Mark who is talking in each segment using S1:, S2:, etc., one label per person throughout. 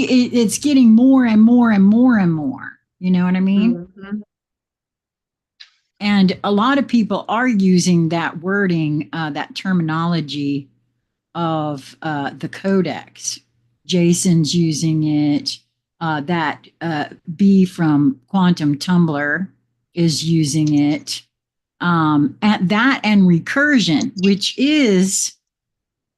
S1: it's getting more and more and more and more. You know what I mean?
S2: Mm-hmm.
S1: And a lot of people are using that wording, that terminology of the codex. Jason's using it. That B from Quantum Tumblr is using it. At that and recursion, which is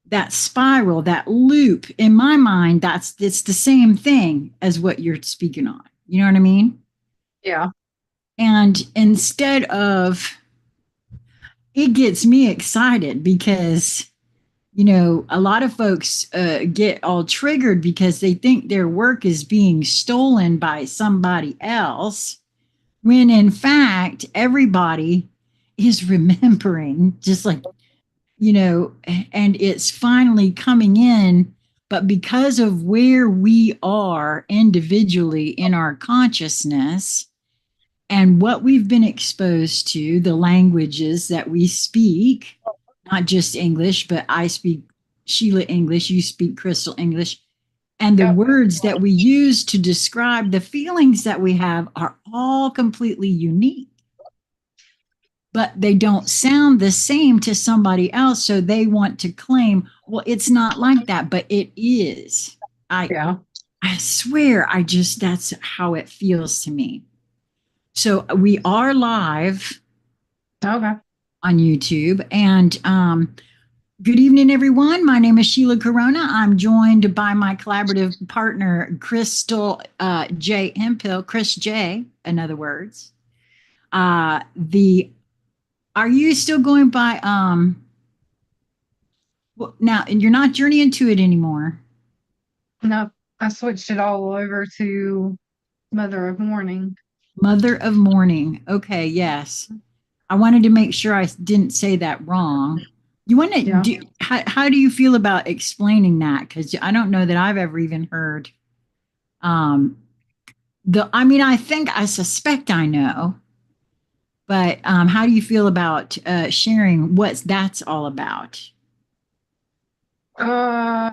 S1: that spiral, that loop. In my mind, it's the same thing as what you're speaking on. You know what I mean?
S2: Yeah.
S1: And instead of, it gets me excited because, you know, a lot of folks get all triggered because they think their work is being stolen by somebody else, when in fact, everybody is remembering, just like, you know, and it's finally coming in. But because of where we are individually in our consciousness, and what we've been exposed to, the languages that we speak, not just English, but I speak Sheila English, you speak Krystle English, and the
S2: Yep.
S1: words that we use to describe the feelings that we have are all completely unique, but they don't sound the same to somebody else. So they want to claim, well, it's not like that, but it is. I,
S2: Yeah.
S1: I swear, that's how it feels to me. So we are live
S2: Okay.
S1: on YouTube. And good evening, everyone. My name is Sheila Corona. I'm joined by my collaborative partner, Krystle J. Hempill, Chris J. In other words, the are you still going by well, now? And you're not Journey into It anymore.
S2: No, I switched it all over to Mother of Mourning.
S1: Mother of Mourning. Okay, yes. I wanted to make sure I didn't say that wrong. You want to
S2: Yeah.
S1: do, how do you feel about explaining that? Because I don't know that I've ever even heard um, I mean, I suspect I know, but how do you feel about sharing what that's all about?
S2: Uh,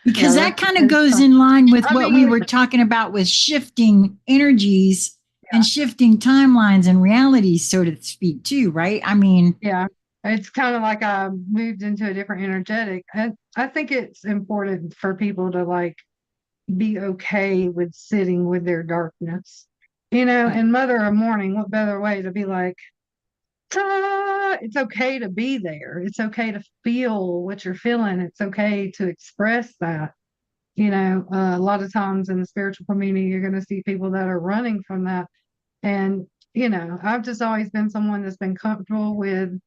S1: Because
S2: yeah,
S1: that kind of
S2: it's
S1: goes
S2: tough.
S1: in line with
S2: I
S1: what we
S2: mean,
S1: were talking about with shifting energies and
S2: yeah,
S1: shifting timelines and realities, so to speak, too, right? I mean,
S2: yeah. It's kind of like I moved into a different energetic. And I think it's important for people to like be okay with sitting with their darkness. And Mother of Mourning, what better way to be like, "Ta-da!" It's okay to be there. It's okay to feel what you're feeling. It's okay to express that. A lot of times in the spiritual community, you're going to see people that are running from that. And, I've just always been someone that's been comfortable with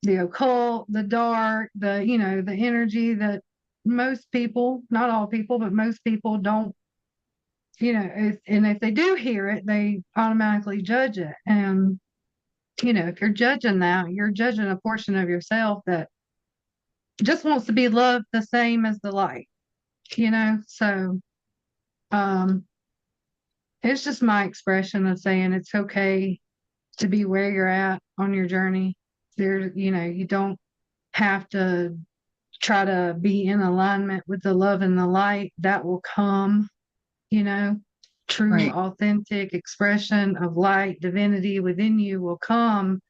S2: the occult, the dark, the energy that most people, not all people, but most people don't, and if they do hear it, they automatically judge it. And, if you're judging that, you're judging a portion of yourself that just wants to be loved the same as the light. So, um, it's just my expression of saying it's okay to be where you're at on your journey. You don't have to try to be in alignment with the love and the light that will come, you know, true,
S1: right.
S2: authentic expression of light, divinity within you will come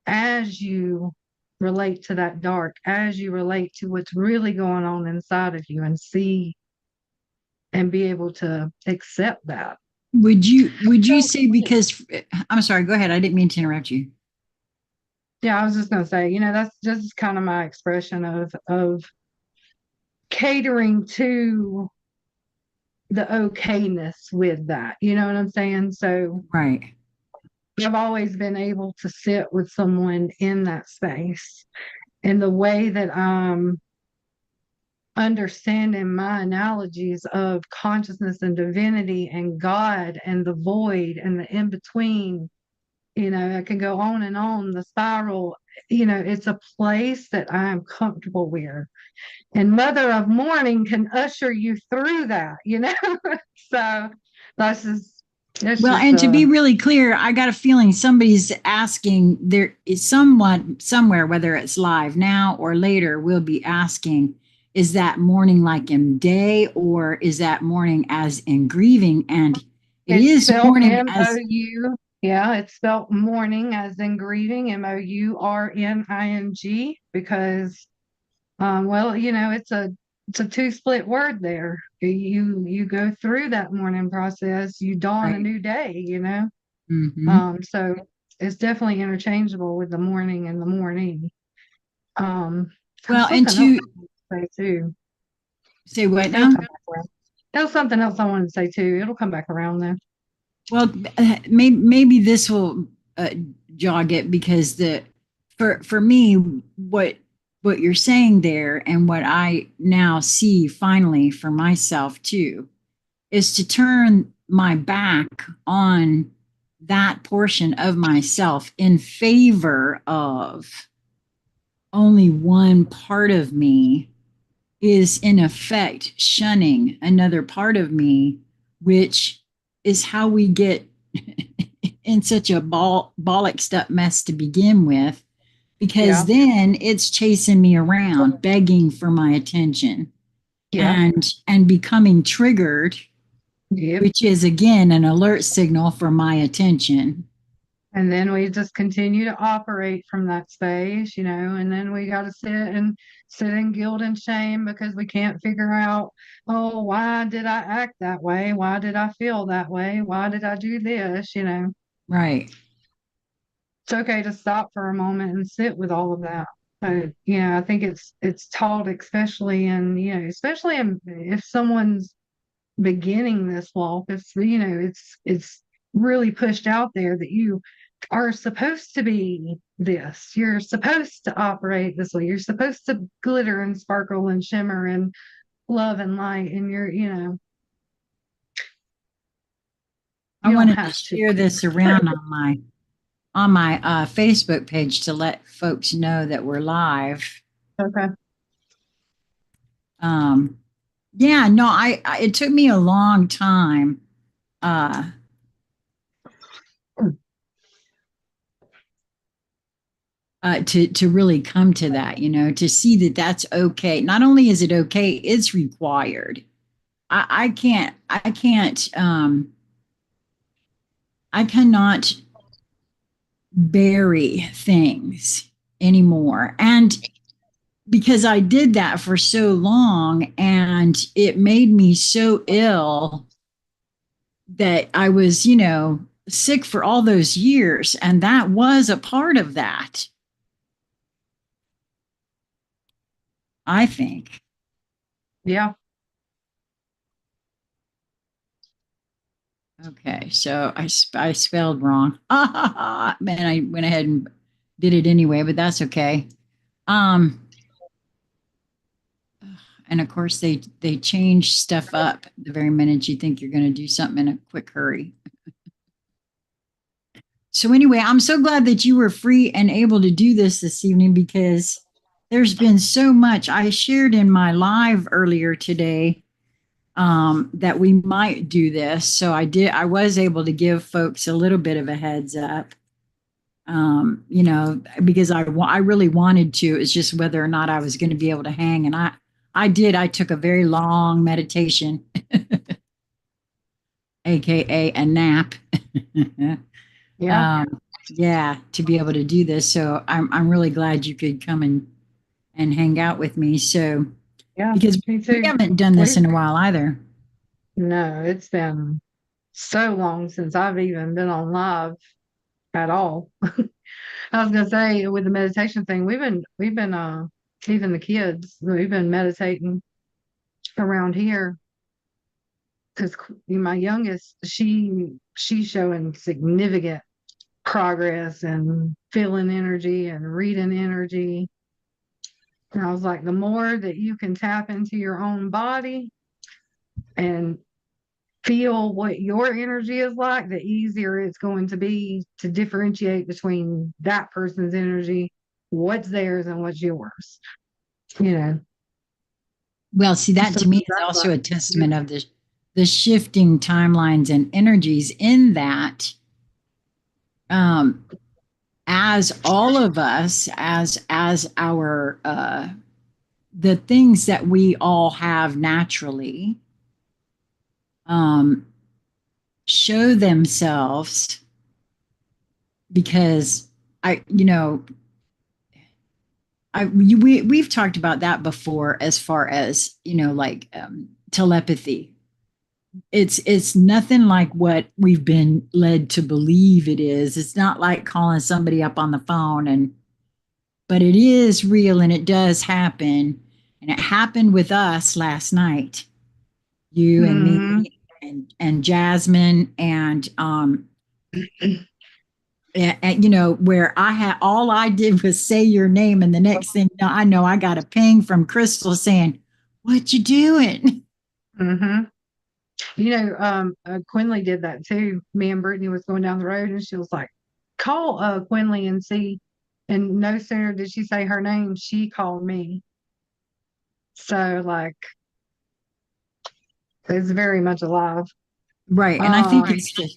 S2: as you relate to that dark, as you relate to what's really going on inside of you and see and be able to accept that.
S1: Would you say, because I'm sorry, go ahead. I didn't mean to interrupt you.
S2: Yeah, I was just gonna say, that's just kind of my expression of catering to the okayness with that. You know what I'm saying? So
S1: Right.
S2: I've always been able to sit with someone in that space. And the way that I'm understanding my analogies of consciousness and divinity and God and the void and the in between, I can go on and on the spiral. It's a place that I'm comfortable with. And Mother of Mourning can usher you through that. So that's just, that's
S1: Well,
S2: just,
S1: and to be really clear, I got a feeling somebody's asking, there is someone somewhere, whether it's live now or later, will be asking, is that mourning like in day, or is that mourning as in grieving? And it
S2: It's
S1: is
S2: spelled
S1: mourning as
S2: MOU. Yeah, it's spelled mourning as in grieving, MOURNING, because well, it's a two split word there. You go through that mourning process, you dawn a
S1: right.
S2: new day.
S1: Hmm.
S2: So it's definitely interchangeable with the morning and the morning. Um, there was
S1: Well, and
S2: something else
S1: to
S2: I wanted to say too.
S1: say what
S2: It'll
S1: now?
S2: come back around. There was something else I wanted to say too. It'll come back around then.
S1: Well, maybe this will jog it, because the for me, what you're saying there, and what I now see finally for myself too, is to turn my back on that portion of myself in favor of only one part of me, is in effect shunning another part of me, which is how we get in such a bollocksed up mess to begin with, because
S2: Yeah.
S1: then it's chasing me around, begging for my attention,
S2: Yeah.
S1: and becoming triggered,
S2: Yep.
S1: which is again an alert signal for my attention.
S2: And then we just continue to operate from that space, and then we got to sit in guilt and shame because we can't figure out, oh, why did I act that way? Why did I feel that way? Why did I do this?
S1: Right.
S2: It's okay to stop for a moment and sit with all of that. But I think it's taught, especially if someone's beginning this walk, it's really pushed out there that you are supposed to be this. You're supposed to operate this way. You're supposed to glitter and sparkle and shimmer and love and light. And
S1: I
S2: you don't
S1: wanted to
S2: have to.
S1: share this around on my Facebook page to let folks know that we're live.
S2: Okay.
S1: Um, yeah, no, it took me a long time uh, to really come to that, to see that that's okay. Not only is it okay, it's required. I cannot bury things anymore. And because I did that for so long, and it made me so ill that I was, sick for all those years. And that was a part of that, I think.
S2: Yeah.
S1: Okay, so I spelled wrong. Man, I went ahead and did it anyway, but that's okay. Um, and of course they change stuff up the very minute you think you're going to do something in a quick hurry. So anyway, I'm so glad that you were free and able to do this evening, because there's been so much I shared in my live earlier today, that we might do this. So I was able to give folks a little bit of a heads up, because I really wanted to. It's just whether or not I was going to be able to hang. And I did. I took a very long meditation, AKA a nap.
S2: Yeah.
S1: um, yeah, to be able to do this. So I'm really glad you could come and hang out with me. So,
S2: Yeah.
S1: because
S2: Me
S1: we
S2: too.
S1: haven't done this
S2: We
S1: in a while either.
S2: No, it's been so long since I've even been on live at all. I was gonna say with the meditation thing, we've been even the kids, we've been meditating around here because my youngest, she's showing significant progress and feeling energy and reading energy. And I was like, the more that you can tap into your own body and feel what your energy is like, the easier it's going to be to differentiate between that person's energy, what's theirs and what's yours. You know,
S1: Well, see, that
S2: so
S1: to me is
S2: that's
S1: also
S2: like,
S1: a testament of the shifting timelines and energies, in that, um, as all of us, as our the things that we all have naturally um, show themselves because we've talked about that before as far as, like telepathy. It's nothing like what we've been led to believe it is. It's not like calling somebody up on the phone, but it is real and it does happen. And it happened with us last night, you and
S2: Mm-hmm.
S1: me and Jasmine and where all I did was say your name, and the next thing I know, I got a ping from Krystle saying, "What you doing?"
S2: Mm-hmm. Quinley did that too. Me and Brittany was going down the road and she was like, call Quinley and see. And no sooner did she say her name, she called me. So like it's very much alive.
S1: Right, and I think
S2: Um,
S1: it's the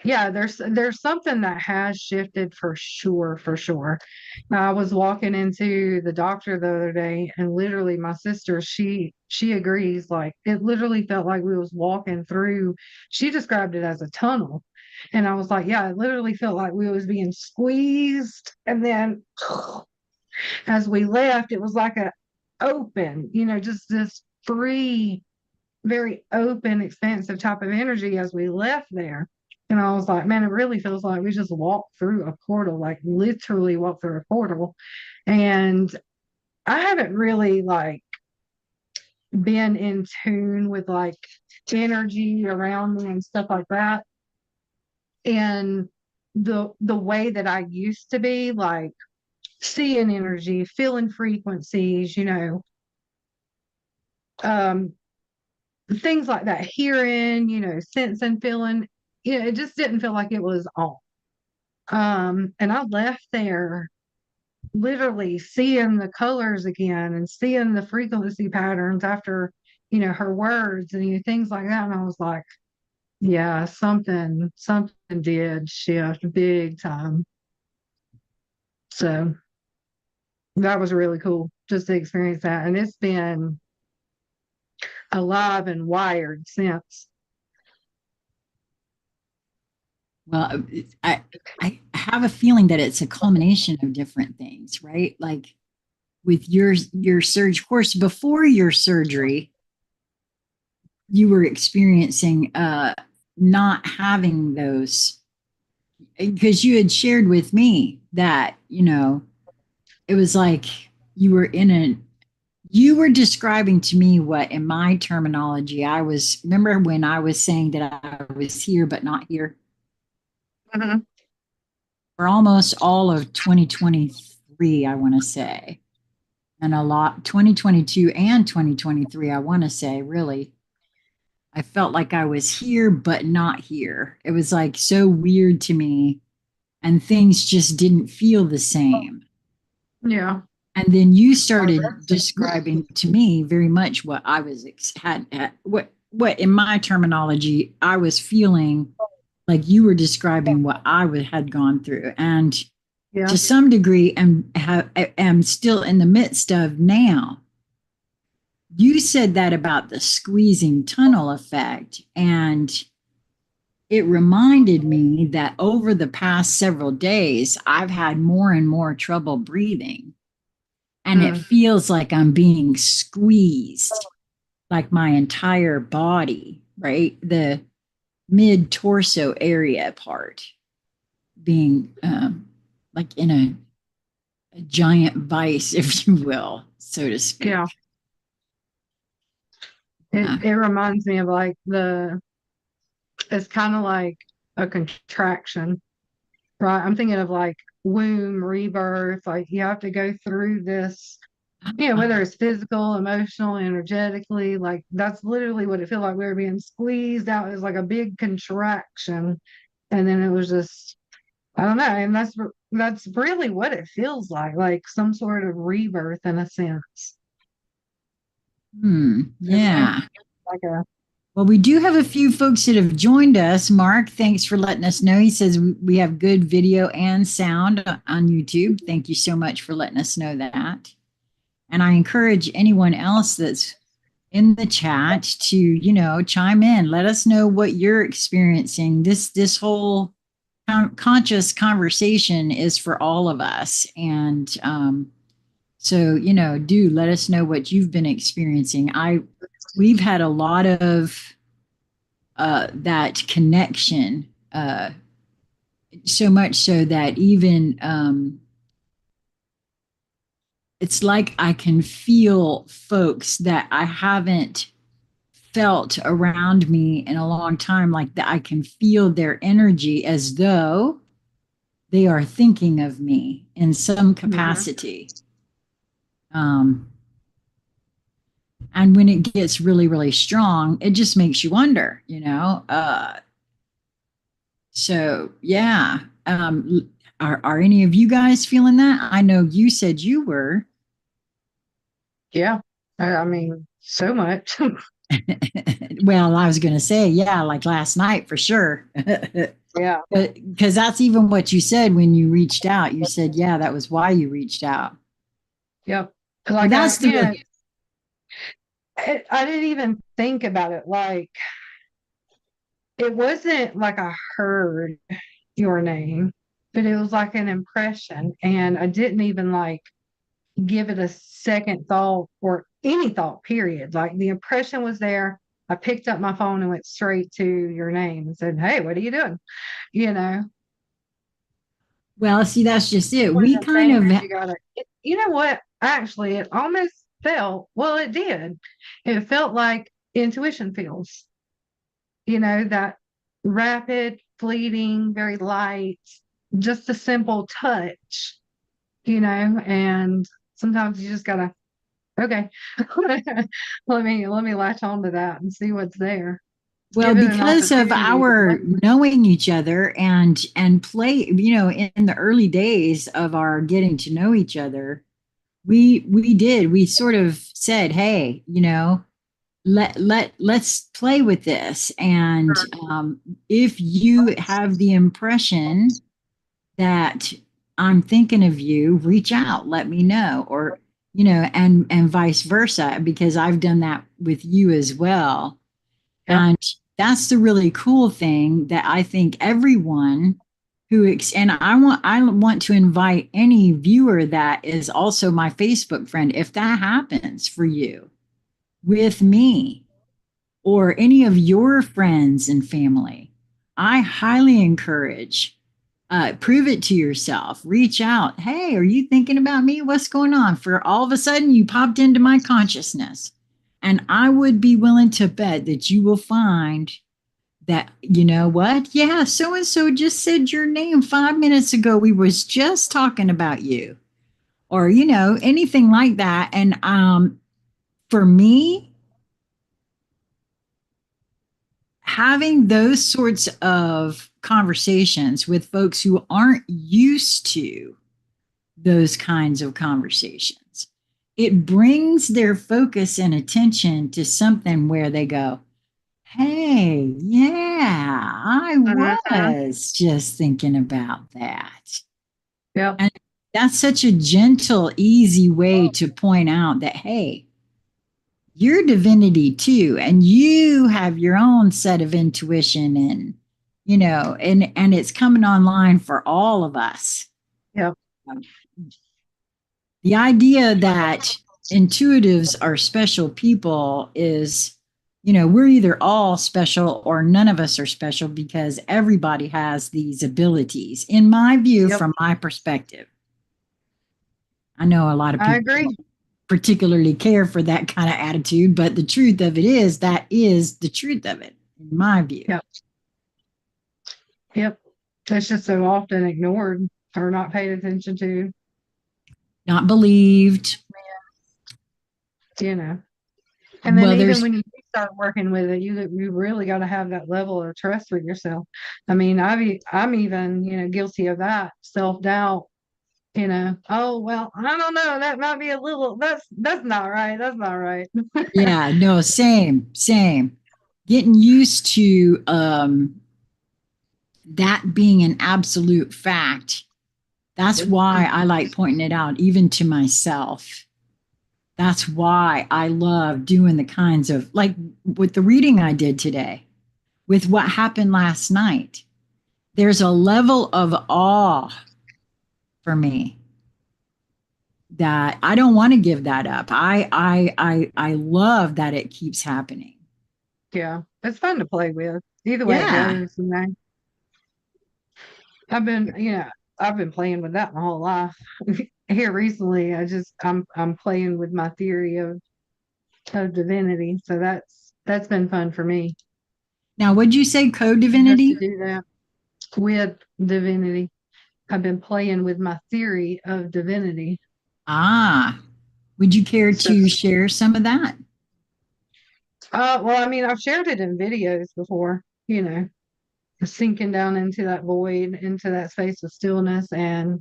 S2: yeah, there's something that has shifted for sure, for sure. I was walking into the doctor the other day and literally my sister, she agrees, like it literally felt like we was walking through, she described it as a tunnel. And I was like, yeah, it literally felt like we was being squeezed. And then as we left, it was like a open, just this free, very open, expansive type of energy as we left there. And I was like, man, it really feels like we just walked through a portal, like literally walked through a portal. And I haven't really like been in tune with like energy around me and stuff like that. And the way that I used to be, like seeing energy, feeling frequencies, um, things like that, hearing, sensing, feeling, it just didn't feel like it was on. And I left there literally seeing the colors again and seeing the frequency patterns after, her words and things like that. And I was like, yeah, something did shift big time. So that was really cool just to experience that. And it's been alive and wired since.
S1: well, I have a feeling that it's a culmination of different things, right? Like with your surgery, of course, before your surgery, you were experiencing not having those because you had shared with me that it was like you were in a you were describing to me what in my terminology I was remember when I was saying that I was here but not here
S2: Mhm.
S1: for almost all of 2023, I want to say, and a lot 2022 and 2023, I want to say, really I felt like I was here but not here. It was like so weird to me, and things just didn't feel the same.
S2: Yeah.
S1: And then you started describing to me very much what I was what in my terminology I was feeling, like you were describing what had gone through, and
S2: Yeah.
S1: to some degree am still in the midst of now. You said that about the squeezing tunnel effect, and it reminded me that over the past several days I've had more and more trouble breathing, and it
S2: Mm.
S1: feels like I'm being squeezed, like my entire body, right? The mid torso area part being like in a giant vice, if you will, so to
S2: Yeah.
S1: speak.
S2: It
S1: Uh,
S2: it reminds me of like it's kind of like a contraction, right? I'm thinking of like womb rebirth, like you have to go through this, whether it's physical, emotional, energetically, like that's literally what it felt like. We were being squeezed out. It was like a big contraction. And then it was just, I don't know. And that's really what it feels like some sort of rebirth in a sense. It's
S1: yeah.
S2: like a,
S1: Well, we do have a few folks that have joined us. Mark, thanks for letting us know. He says we have good video and sound on YouTube. Thank you so much for letting us know that. And I encourage anyone else that's in the chat to, you know, chime in. Let us know what you're experiencing. This whole conscious conversation is for all of us. And so, you know, do let us know what you've been experiencing. We've had a lot of that connection, so much so that even it's like I can feel folks that I haven't felt around me in a long time, like that I can feel their energy as though they are thinking of me in some capacity. And when it gets really, really strong, it just makes you wonder, you know. So yeah, are any of you guys feeling that? I know you said you were.
S2: Yeah. I mean, so much.
S1: Well, I was going to say, yeah, like last night for sure.
S2: Yeah.
S1: Because that's even what you said when you reached out. You said, yeah, that was why you reached out.
S2: Yep.
S1: Well,
S2: Like
S1: that's the real.
S2: I didn't even think about it. Like, it wasn't like I heard your name, but it was like an impression. And I didn't even like give it a second thought or any thought, period. Like the impression was there. I picked up my phone and went straight to your name and said, "Hey, what are you doing?" You know,
S1: Well, see, that's just it. We
S2: wasn't
S1: kind
S2: saying
S1: of,
S2: that you got it. You know what? Actually, it almost felt, well, it did. It felt like intuition feels, you know, that rapid, fleeting, very light, just a simple touch, you know, and sometimes you just gotta, okay, let me latch on to that and see what's there.
S1: well,
S2: Give it an
S1: because of
S2: opportunity to
S1: our
S2: listen.
S1: knowing each other and play, you know, in the early days of our getting to know each other, we sort of said, hey, you know, let's play with this. And if you have the impression that I'm thinking of you, reach out, let me know, or you know, and vice versa, because I've done that with you as well.
S2: Yep.
S1: And that's the really cool thing that I think everyone and I want to invite any viewer that is also my Facebook friend, if that happens for you with me or any of your friends and family, I highly encourage prove it to yourself. Reach out. Hey, are you thinking about me? What's going on? For all of a sudden, you popped into my consciousness. And I would be willing to bet that you will find that, you know what? Yeah, so and so just said your name 5 minutes ago. We was just talking about you. Or, you know, anything like that. And for me, having those sorts of conversations with folks who aren't used to those kinds of conversations, it brings their focus and attention to something where they go, hey, yeah, I
S2: Mhm.
S1: was just thinking about that.
S2: Yep.
S1: And that's such a gentle, easy way to point out that, hey, you're divinity too, and you have your own set of intuition and, you know, and it's coming online for all of us.
S2: Yep.
S1: The idea that intuitives are special people is, you know, we're either all special or none of us are special because everybody has these abilities, in my view,
S2: Yep.
S1: from my perspective. I know a lot of
S2: I
S1: people
S2: agree.
S1: don't particularly care for that kind of attitude, but the truth of it is that is the truth of it, in my view.
S2: Yep. Yep. It's just so often ignored or not paid attention to,
S1: Not believed.
S2: you know. And then
S1: Well,
S2: even
S1: there's,
S2: when you do start working with it, you really got to have that level of trust with yourself. I mean, I'm even, you know, guilty of that self-doubt, you know. Oh, well, I don't know. That might be a little, that's not right. That's not right.
S1: yeah, no, same. Getting used to that being an absolute fact. That's why I like pointing it out, even to myself. That's why I love doing the kinds of, like, with the reading I did today, with what happened last night. There's a level of awe for me that I don't want to give that up. I love that it keeps happening.
S2: Yeah, it's fun to play with. Either way it
S1: Yeah.
S2: goes, you know. I've been, you know, I've been playing with that my whole life. Here recently, I'm playing with my theory of divinity. So that's been fun for me
S1: Now, would you say
S2: just to
S1: co-divinity?
S2: do that with divinity. I've been playing with my theory of divinity.
S1: Ah, would you care
S2: So,
S1: to share some of that?
S2: well, I mean, I've shared it in videos before, you know, sinking down into that void, into that space of stillness and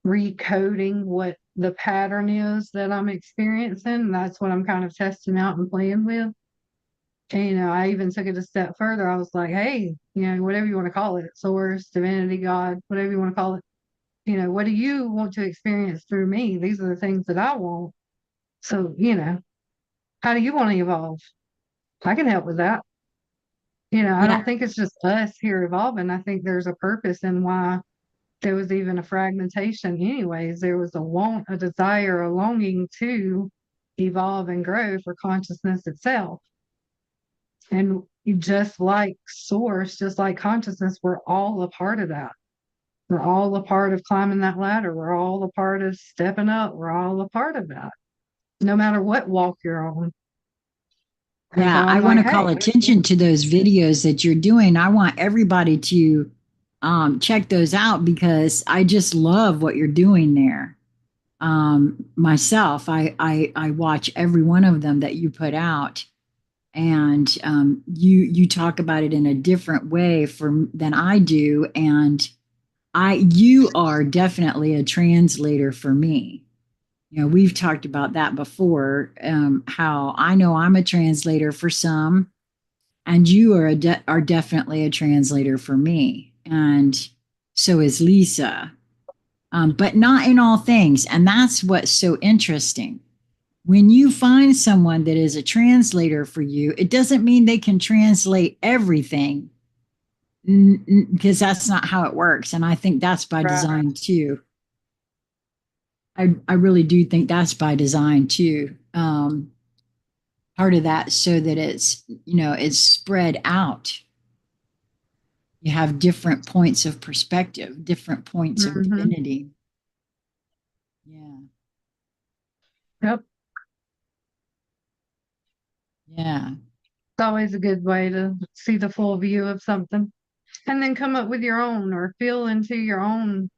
S2: recoding what the pattern is that I'm experiencing. And that's what I'm kind of testing out and playing with. And, you know, I even took it a step further. I was like, hey, you know, whatever you want to call it, source, divinity, God, whatever you want to call it, you know, what do you want to experience through me? These are the things that I want. So, you know, how do you want to evolve? I can help with that. You know, I don't
S1: Yeah.
S2: think it's just us here evolving. I think there's a purpose in why there was even a fragmentation, anyways. There was a want, a desire, a longing to evolve and grow for consciousness itself. And just like source, just like consciousness, we're all a part of that. We're all a part of climbing that ladder. We're all a part of stepping up. We're all a part of that, no matter what walk you're on. And so
S1: Yeah, I
S2: I'm
S1: want
S2: like,
S1: to call
S2: hey,
S1: attention to those videos that you're doing. I want everybody to check those out because I just love what you're doing there. Myself, I watch every one of them that you put out, and you talk about it in a different way than I do, and you are definitely a translator for me. You know, we've talked about that before. How I know I'm a translator for some, and you are definitely a translator for me, and so is Lisa. But not in all things, and that's what's so interesting. When you find someone that is a translator for you, it doesn't mean they can translate everything because that's not how it works. And I think that's by
S2: right.
S1: design too. I really do think that's by design too. Part of that so that it's spread out. You have different points of perspective, different points of
S2: Mm-hmm.
S1: divinity. Yeah.
S2: Yep.
S1: Yeah.
S2: It's always a good way to see the full view of something and then come up with your own or feel into your own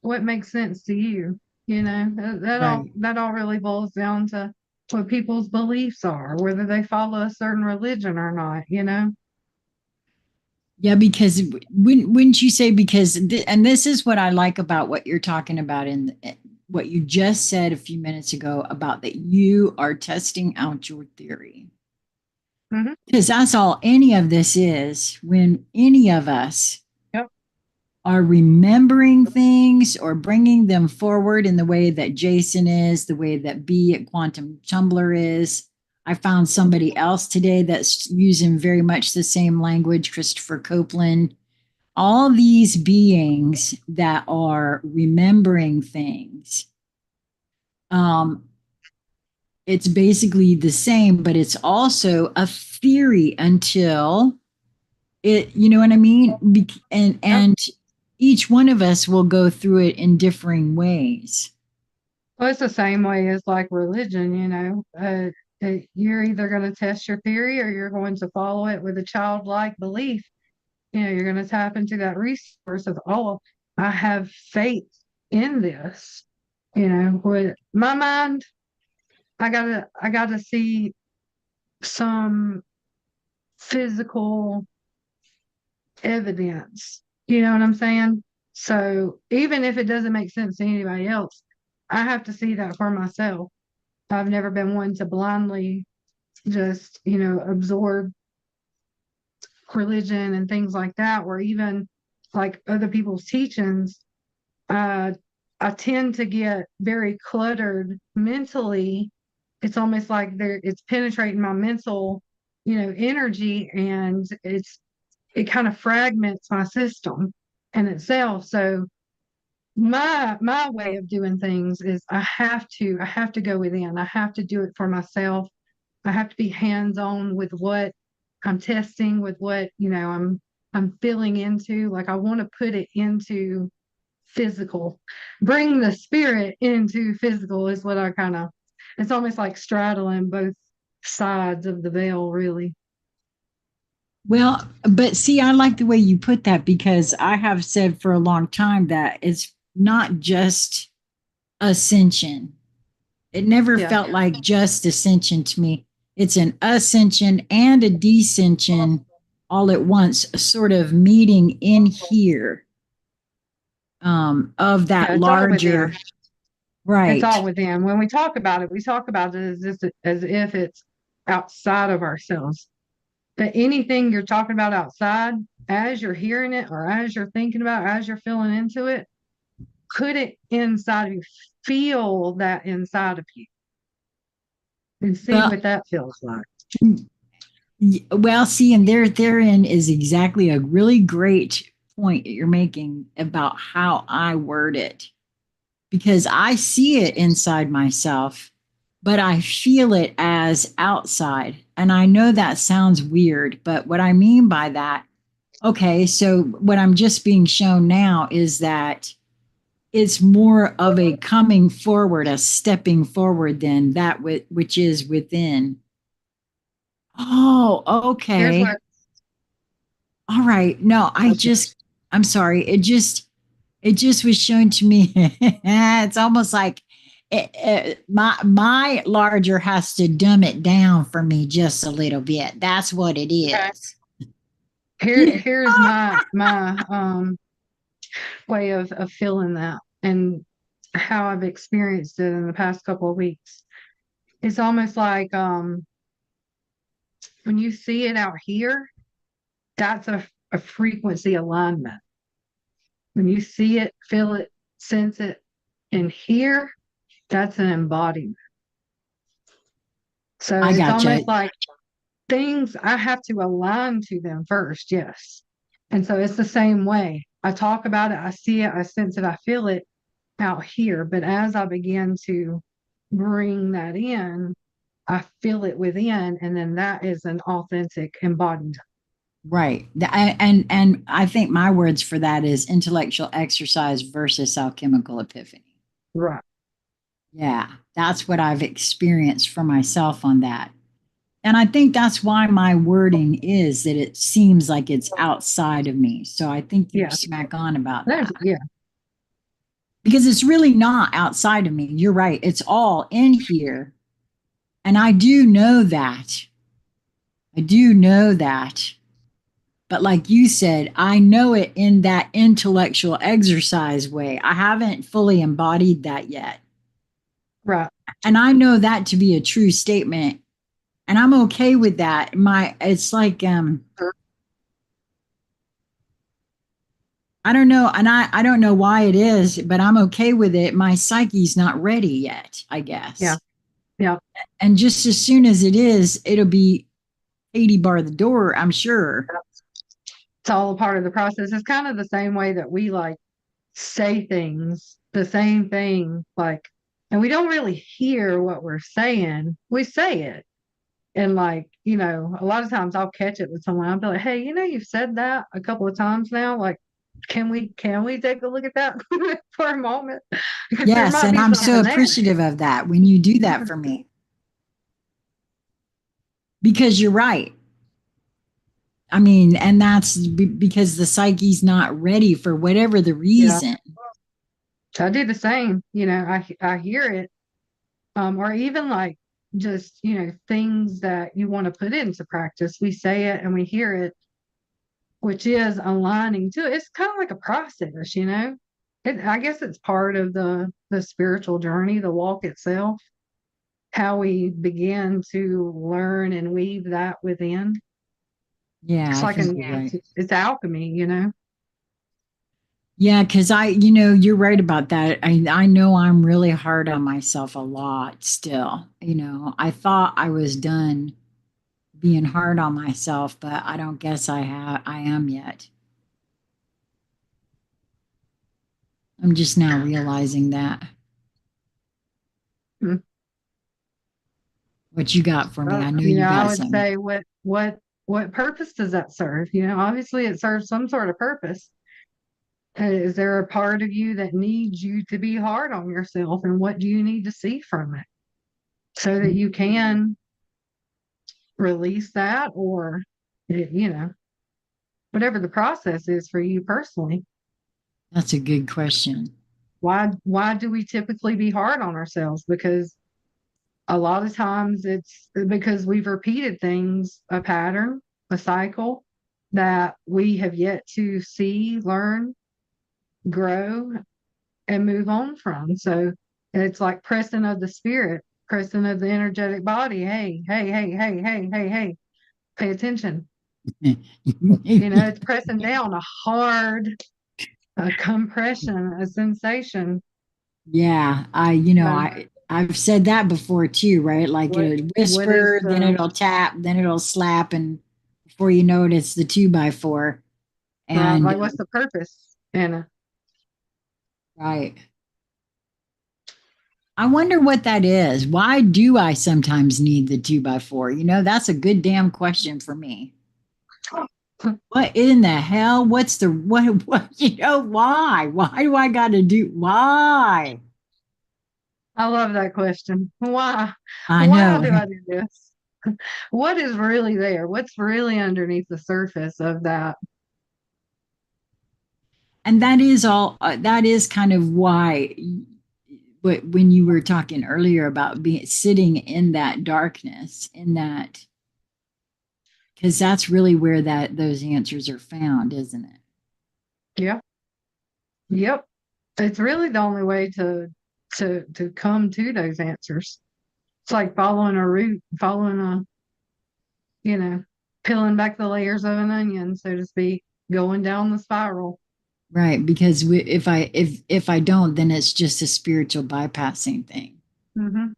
S2: what makes sense to you. You know,
S1: Right.
S2: that all really boils down to what people's beliefs are, whether they follow a certain religion or not, you know.
S1: Yeah, because wouldn't you say because and this is what I like about what you're talking about in what you just said a few minutes ago about that you are testing out your theory.
S2: Hmm.
S1: Because that's all any of this is when any of us
S2: Yep.
S1: are remembering things or bringing them forward in the way that Jason is, the way that B at Quantum Tumblr is. I found somebody else today that's using very much the same language, Christopher Copeland. All these beings that are remembering things. Um, it's basically the same, but it's also a theory until you know what I mean?
S2: Yep.
S1: And each one of us will go through it in differing ways.
S2: Well, it's the same way as like religion, you know. You're either going to test your theory or you're going to follow it with a childlike belief. You know, you're going to tap into that resource of, oh, I have faith in this. You know, with my mind, I gotta see some physical evidence. You know what I'm saying? So even if it doesn't make sense to anybody else, I have to see that for myself. I've never been one to blindly just, you know, absorb religion and things like that, or even like other people's teachings. Uh, I tend to get very cluttered mentally it's almost like it's penetrating my mental, energy, and it kind of fragments my system in itself. So my way of doing things is I have to go within. I have to do it for myself. I have to be hands-on with what I'm testing, with what, I'm feeling into. Like I want to put it into physical, bring the spirit into physical is what I kind of, it's almost like straddling both sides of the veil, really.
S1: Well, but see, I like the way you put that because I have said for a long time that it's not just ascension. It never
S2: Yeah.
S1: felt like just ascension to me. It's an ascension and a descension all at once, sort of meeting in here of that
S2: Yeah, it's all within.
S1: larger,
S2: It's all
S1: right.
S2: within. When we talk about it, we talk about it as if it's outside of ourselves. But anything you're talking about outside, as you're hearing it or as you're thinking about, as you're feeling into it, put it inside of you. Feel that inside of you and see
S1: Well,
S2: what that feels like.
S1: well, see, and therein is exactly a really great point that you're making about how I word it because I see it inside myself, but I feel it as outside. And I know that sounds weird, but what I mean by that, okay, so what I'm just being shown now is that it's more of a coming forward, a stepping forward than that which is within. Oh,
S2: Here's
S1: okay.
S2: what
S1: All right. No, I'm sorry. It just was shown to me. It's almost like my larger has to dumb it down for me just a little bit. That's what it
S2: okay.
S1: is.
S2: Here's my way of feeling that and how I've experienced it in the past couple of weeks. It's almost like when you see it out here, that's a frequency alignment. When you see it, feel it, sense it, and hear, that's an embodiment. So
S1: I
S2: it's
S1: gotcha.
S2: almost like things I have to align to them first, yes. And so it's the same way. I talk about it, I see it, I sense it, I feel it out here. But as I begin to bring that in, I feel it within, and then that is an authentic embodiment.
S1: Right. And I think my words for that is intellectual exercise versus alchemical epiphany.
S2: Right.
S1: Yeah, that's what I've experienced for myself on that. And I think that's why my wording is that it seems like it's outside of me. So I think you're
S2: Yeah.
S1: smack on about
S2: There's,
S1: that
S2: yeah.
S1: because it's really not outside of me. You're right. It's all in here. And I do know that. I do know that. But like you said, I know it in that intellectual exercise way. I haven't fully embodied that yet.
S2: Right.
S1: And I know that to be a true statement. And I'm okay with that. It's like I don't know, and I don't know why it is, but I'm okay with it. My psyche's not ready yet, I
S2: Yeah.
S1: guess.
S2: Yeah.
S1: And just as soon as it is, it'll be 80 bar the door, I'm sure.
S2: It's all a part of the process. It's kind of the same way that we like say things, the same thing, like, and we don't really hear what we're saying. We say it. And like, a lot of times I'll catch it with someone. I'll be like, hey, you've said that a couple of times now. Like, can we take a look at that for a moment? Because there
S1: Yes,
S2: might
S1: and
S2: be
S1: I'm so
S2: something there.
S1: appreciative of that when you do that for me because you're right. I mean, and that's because the psyche's not ready for whatever the
S2: Yeah.
S1: reason.
S2: So I do the same. I hear it. Or even like just, things that you want to put into practice. We say it and we hear it, which is aligning to it. It's kind of like a process. I guess it's part of the spiritual journey, the walk itself, how we begin to learn and weave that within.
S1: Yeah,
S2: It's
S1: I
S2: like
S1: think you're right.
S2: it's alchemy.
S1: Yeah, because you're right about that. I know I'm really hard on myself a lot still. I thought I was done being hard on myself, but I don't guess I am yet. I'm just now realizing that.
S2: Hmm.
S1: What you got for me? I know
S2: You know,
S1: you
S2: I
S1: got
S2: would
S1: something.
S2: say what purpose does that serve? You know, obviously it serves some sort of purpose. Is there a part of you that needs you to be hard on yourself, and what do you need to see from it so that you can release that, or you know, whatever the process is for you personally?
S1: That's a good question.
S2: Why do we typically be hard on ourselves? Because a lot of times it's because we've repeated things, a pattern, a cycle that we have yet to see, learn, grow, and move on from. So it's like pressing of the spirit, pressing of the energetic body. Hey, hey, hey, hey, hey, hey, hey, pay attention. You know, it's pressing down a hard, a compression, a sensation.
S1: Yeah,
S2: Uh,
S1: I've said that before too, right? Like
S2: what
S1: it'll
S2: what is
S1: whisper, then
S2: the
S1: it'll tap, then it'll slap, and before you know it, it's the 2x4.
S2: right?
S1: And
S2: Like, what's the purpose, Anna?
S1: right. I wonder what that is. Why do I sometimes need the 2x4? That's a good damn question for me. What in the hell? What's the what why? Why do I gotta do why?
S2: I love that question. Why?
S1: I
S2: Why
S1: know.
S2: do I do this? What is really there? What's really underneath the surface of that?
S1: And that is kind of why, but when you were talking earlier about being sitting in that darkness, in that, because that's really where those answers are found, isn't it?
S2: Yeah. Yep. It's really the only way to come to those answers. It's like following a route, following a, you know, peeling back the layers of an onion, so to speak, going down the spiral.
S1: Right, because if I don't, then it's just a spiritual bypassing thing.
S2: Hmm.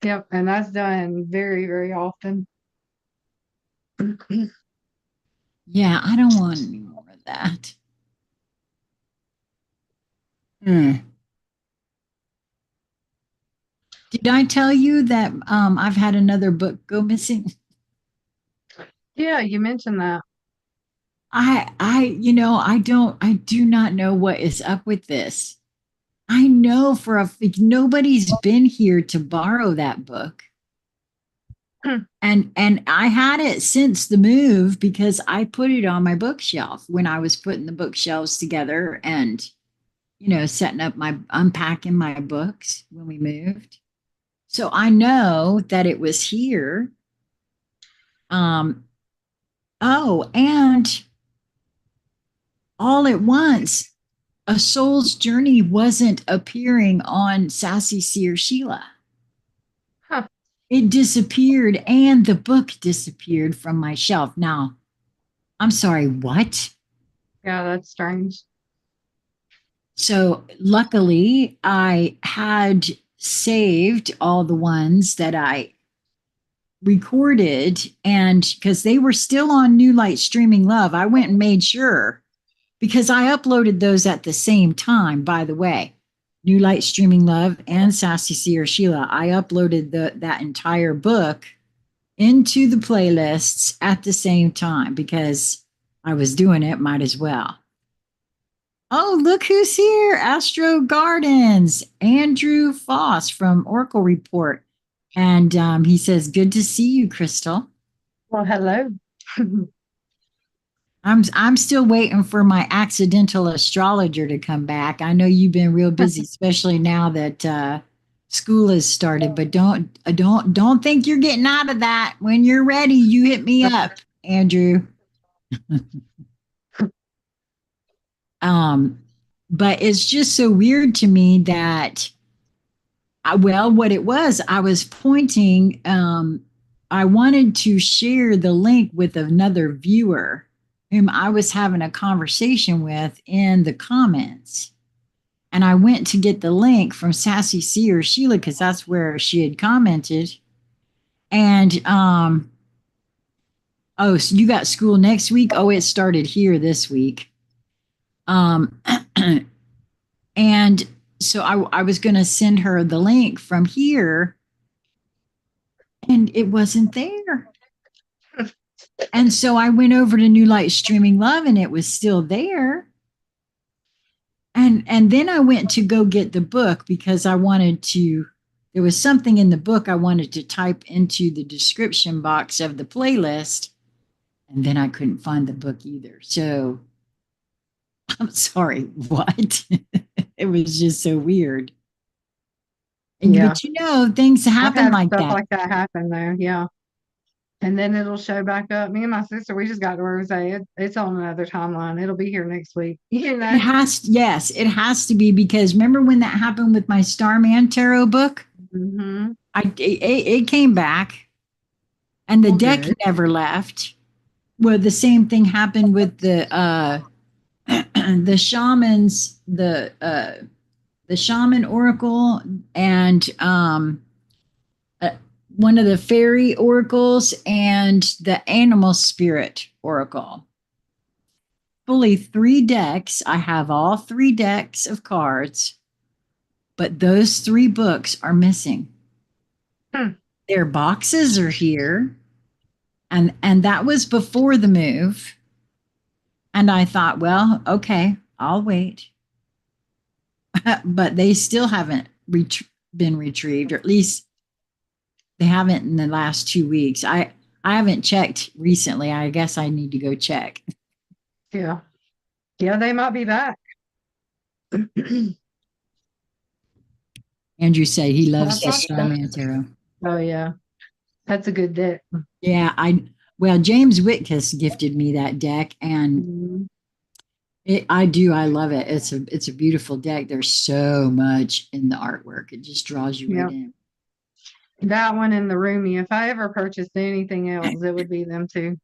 S2: Yep. And that's done very, very often.
S1: Yeah, I don't want any more of that. Hmm. Did I tell you that I've had another book go missing?
S2: Yeah, you mentioned that.
S1: I do not know what is up with this. I know for nobody's been here to borrow that book. And I had it since the move because I put it on my bookshelf when I was putting the bookshelves together and setting up my unpacking my books when we moved. So I know that it was here. Um oh, and all at once a soul's journey wasn't appearing on Sassy Seer Sheila.
S2: Huh.
S1: It disappeared and the book disappeared from my shelf. Now, I'm sorry, what?
S2: Yeah, that's strange.
S1: So, luckily, I had saved all the ones that I recorded, and because they were still on New Light Streaming Love, I went and made sure because I uploaded those at the same time, by the way. New Light Streaming Love and Sassy Seer Sheila. I uploaded that entire book into the playlists at the same time because I was doing it, might as well. Oh, look who's here. Astro Gardens, Andrew Foss from Oracle Report. And he says, good to see you, Krystle.
S2: Well, hello.
S1: I'm still waiting for my accidental astrologer to come back. I know you've been real busy, especially now that school has started. But don't think you're getting out of that. When you're ready, you hit me up, Andrew. Um, but it's just so weird to me that well, what it was, I was pointing. I wanted to share the link with another viewer whom I was having a conversation with in the comments. And I went to get the link from Sassy C or Sheila because that's where she had commented. And oh, so you got school next week? Oh, it started here this week. Um, and so I was going to send her the link from here, and it wasn't there. And so I went over to New Light Streaming Love, and it was still there. And then I went to go get the book because I wanted to. There was something in the book I wanted to type into the description box of the playlist, and then I couldn't find the book either. So I'm sorry, what? It was just so weird. And,
S2: Yeah.
S1: but you know, things
S2: I've
S1: happen
S2: had
S1: like
S2: stuff
S1: that.
S2: like that happen there. Yeah. And then it'll show back up. Me and my sister, we just got to where we say it's on another timeline. It'll be here next week. You
S1: It
S2: know?
S1: has, yes, it has to be because remember when that happened with my Starman Tarot book?
S2: Mm-hmm.
S1: It came back, and the
S2: Well,
S1: deck
S2: good.
S1: never left. Well, the same thing happened with the the shamans, the shaman oracle, and uh, one of the fairy oracles, and the animal spirit oracle. Fully 3 decks. I have all 3 decks of cards, but those 3 books are missing.
S2: Hmm.
S1: Their boxes are here, and that was before the move. And I thought, well, okay, I'll wait. But they still haven't been retrieved, or at least they haven't in the last 2 weeks. I haven't checked recently. I guess I need to go check.
S2: Yeah. Yeah, they might be back.
S1: Andrew said he
S2: Well, I
S1: loves the
S2: thought so.
S1: Starman Tarot.
S2: Oh, yeah. That's a good deck.
S1: Yeah, well, James Whitkus gifted me that deck, and
S2: Mhm.
S1: I love it. It's a beautiful deck. There's so much in the artwork. It just draws you right
S2: Yeah.
S1: in.
S2: That one and the Roomy. If I ever purchased anything else, it would be them two,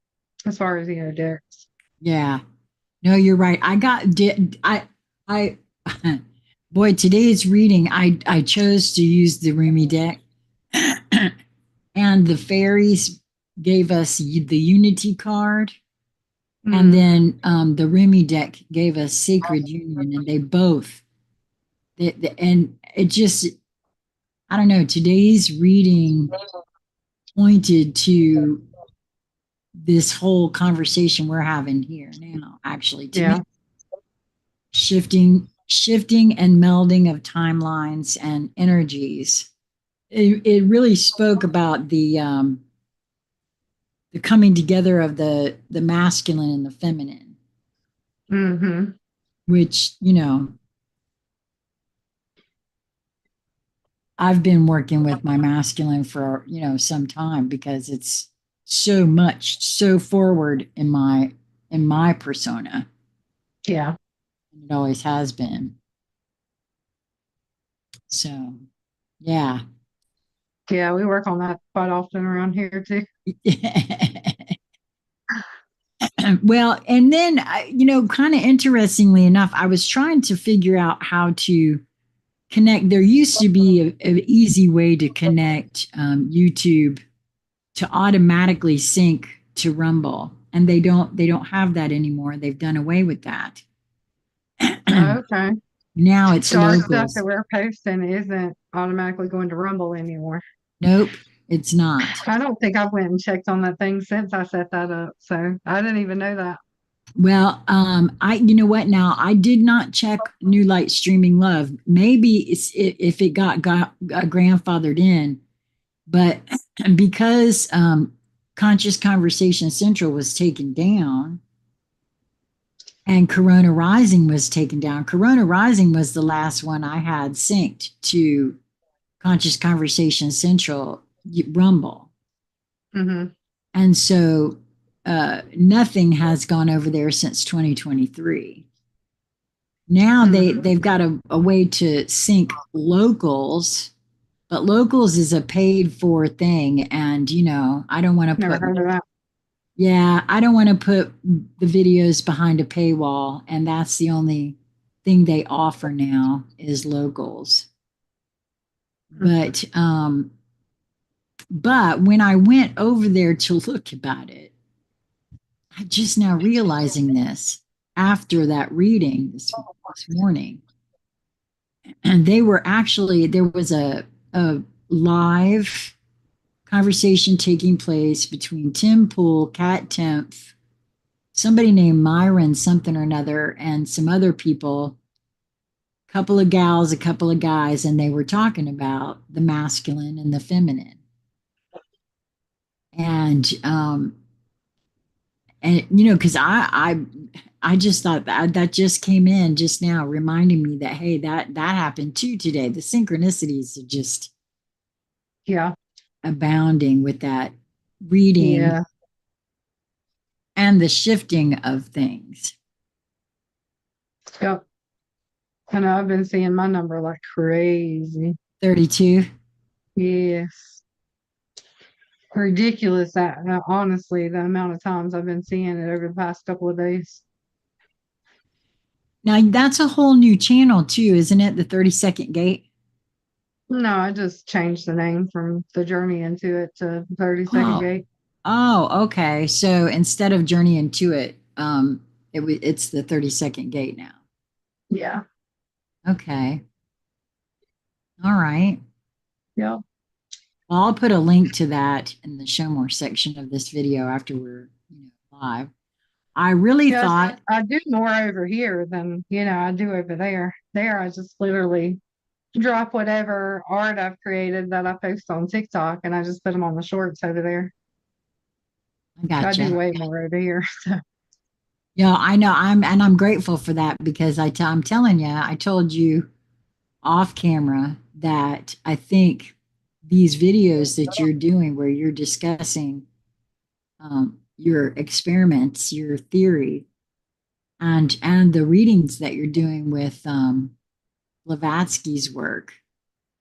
S2: as far as, decks.
S1: Yeah. No, you're right. I boy, today's reading, I chose to use the Rumi deck, and the fairies gave us the Unity card, and
S2: Mm.
S1: then the Rumi deck gave us Sacred Union, and they both, and it just, I don't know, today's reading pointed to this whole conversation we're having here now, actually, to me.
S2: Yeah.
S1: Shifting and melding of timelines and energies. It really spoke about the coming together of the masculine and the feminine,
S2: Mm-hmm.
S1: which, I've been working with my masculine for, some time because it's so forward in my persona.
S2: Yeah.
S1: And it always has been. So, yeah.
S2: Yeah, we work on that quite often around here too.
S1: Well, and then, kind of interestingly enough, I was trying to figure out how to connect. There used to be an easy way to connect YouTube to automatically sync to Rumble, and they don't have that anymore. They've done away with that.
S2: Okay.
S1: Now it's
S2: So our stuff that
S1: locals.
S2: we're posting isn't automatically going to Rumble anymore.
S1: Nope, it's not.
S2: I don't think I've went and checked on that thing since I set that up. So I didn't even know that.
S1: Well, you know what? Now I did not check New Light Streaming Love. Maybe if it got grandfathered in, but because Conscious Conversation Central was taken down and Corona Rising was taken down. Corona Rising was the last one I had synced to Conscious Conversation Central Rumble.
S2: Mm-hmm.
S1: And so nothing has gone over there since 2023. Now
S2: Mm-hmm.
S1: they've got a way to sync locals, but locals is a paid for thing, and I don't want to
S2: Never
S1: put
S2: heard of that.
S1: Yeah, I don't want to put the videos behind a paywall, and that's the only thing they offer now is locals. But when I went over there to look about it, I'm just now realizing this after that reading this morning. And they were actually, there was a live conversation taking place between Tim Pool, Kat Tempf, somebody named Myron something or another, and some other people, a couple of gals, a couple of guys, and they were talking about the masculine and the feminine. And you know, because I just thought that just came in just now, reminding me that hey, that happened too today. The synchronicities are just
S2: Yeah.
S1: abounding with that reading
S2: Yeah.
S1: and the shifting of things.
S2: Yep. I know I've been seeing my number like crazy.
S1: 32.
S2: Yes. Ridiculous that honestly, the amount of times I've been seeing it over the past couple of days.
S1: Now that's a whole new channel too, isn't it? The 32nd gate.
S2: No, I just changed the name from the Journey into it to 32nd
S1: Oh,
S2: Gate.
S1: oh, okay. So instead of Journey into it, it's the 32nd gate now.
S2: Yeah.
S1: Okay. All right.
S2: Yeah.
S1: Well, I'll put a link to that in the show more section of this video after we're live. I really
S2: Yes,
S1: thought,
S2: I do more over here than, I do over there. There, I just literally drop whatever art I've created that I post on TikTok and I just put them on the shorts over there.
S1: I
S2: I do
S1: gotcha.
S2: way more over here.
S1: Yeah, I know. I'm grateful for that because I'm telling you, I told you off camera that I think these videos that you're doing where you're discussing your experiments, your theory, and the readings that you're doing with Blavatsky's work,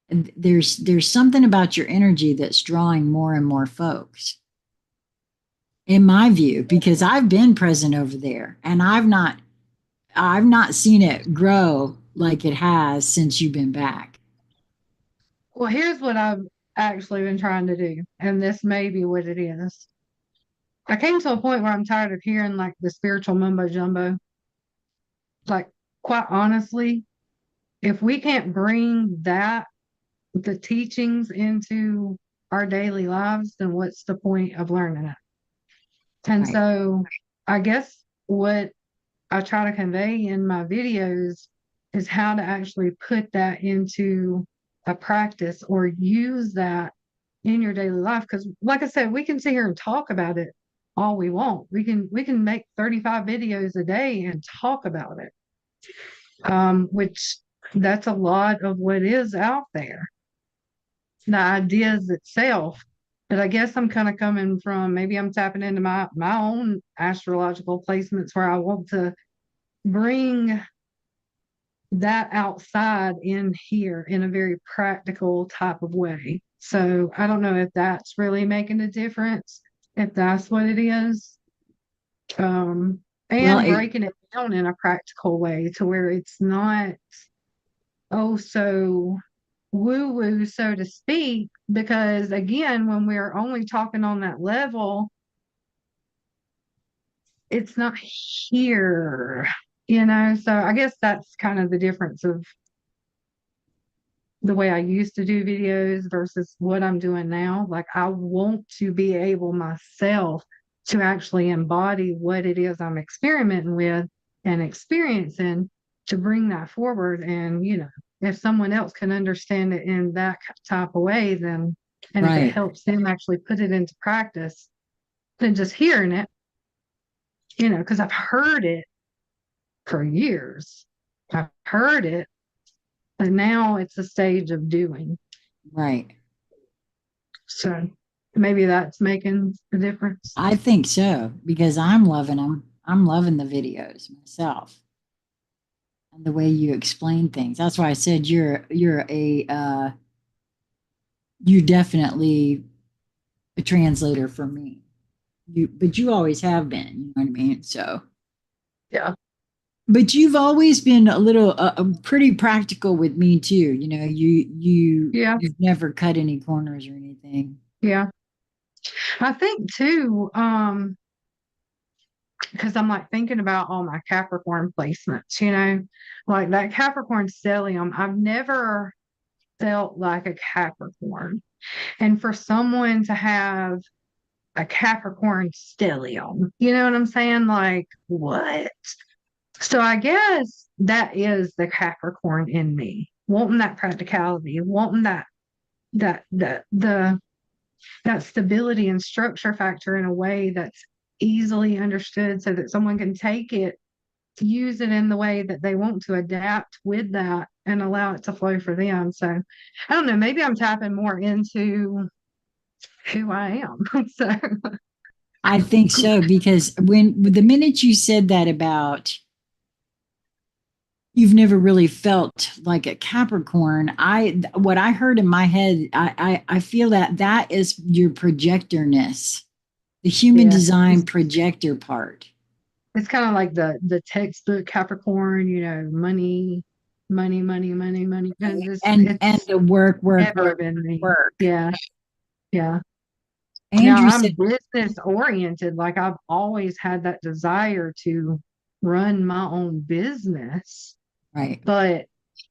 S1: and there's something about your energy that's drawing more and more folks, in my view, because I've been present over there and I've not seen it grow like it has since you've been back.
S2: Well, here's what I've actually been trying to do, and this may be what it is. I came to a point where I'm tired of hearing like the spiritual mumbo jumbo. Like, quite honestly, if we can't bring the teachings into our daily lives, then what's the point of learning it? And
S1: Right,
S2: so I guess what I try to convey in my videos is how to actually put that into a practice or use that in your daily life. Because like I said, we can sit here and talk about it all we want. We can make 35 videos a day and talk about it. Which that's a lot of what is out there. The ideas itself. But I guess I'm kind of coming from maybe I'm tapping into my own astrological placements where I want to bring that outside in here in a very practical type of way. So I don't know if that's really making a difference, if that's what it is.
S1: well,
S2: And breaking it down in a practical way to where it's not oh so woo woo, so to speak, because again, when we're only talking on that level, it's not here, So I guess that's kind of the difference of the way I used to do videos versus what I'm doing now. Like, I want to be able myself to actually embody what it is I'm experimenting with and experiencing to bring that forward. And, if someone else can understand it in that type of way, then, and if it
S1: right,
S2: helps them actually put it into practice, then just hearing it, because I've heard it for years. I've heard it, and now it's a stage of doing.
S1: right.
S2: So maybe that's making a difference.
S1: I think so because I'm loving them. I'm loving the videos myself and the way you explain things. That's why I said you're definitely a translator for me. but you always have been, you know what I mean? So,
S2: Yeah.
S1: but you've always been a little pretty practical with me too. You know,
S2: Yeah.
S1: you've never cut any corners or anything.
S2: Yeah. I think too, because I'm like thinking about all my Capricorn placements, like that Capricorn stellium. I've never felt like a Capricorn. And for someone to have a Capricorn stellium, you know what I'm saying? Like, what? So I guess that is the Capricorn in me, wanting that practicality, wanting that the that stability and structure factor in a way that's easily understood so that someone can take it, use it in the way that they want to, adapt with that and allow it to flow for them. So I don't know, maybe I'm tapping more into who I am. So
S1: I think so because when the minute you said that about you've never really felt like a Capricorn, I what I heard in my head, I feel that that is your projectorness, the human
S2: yeah,
S1: design projector part.
S2: it's kind of like the textbook Capricorn, money, money, money, money, money. Because
S1: And
S2: it's
S1: the work, work,
S2: never
S1: work,
S2: been me.
S1: work.
S2: Yeah, yeah. Now
S1: Andrew
S2: I'm
S1: said,
S2: business oriented. Like I've always had that desire to run my own business,
S1: right.
S2: but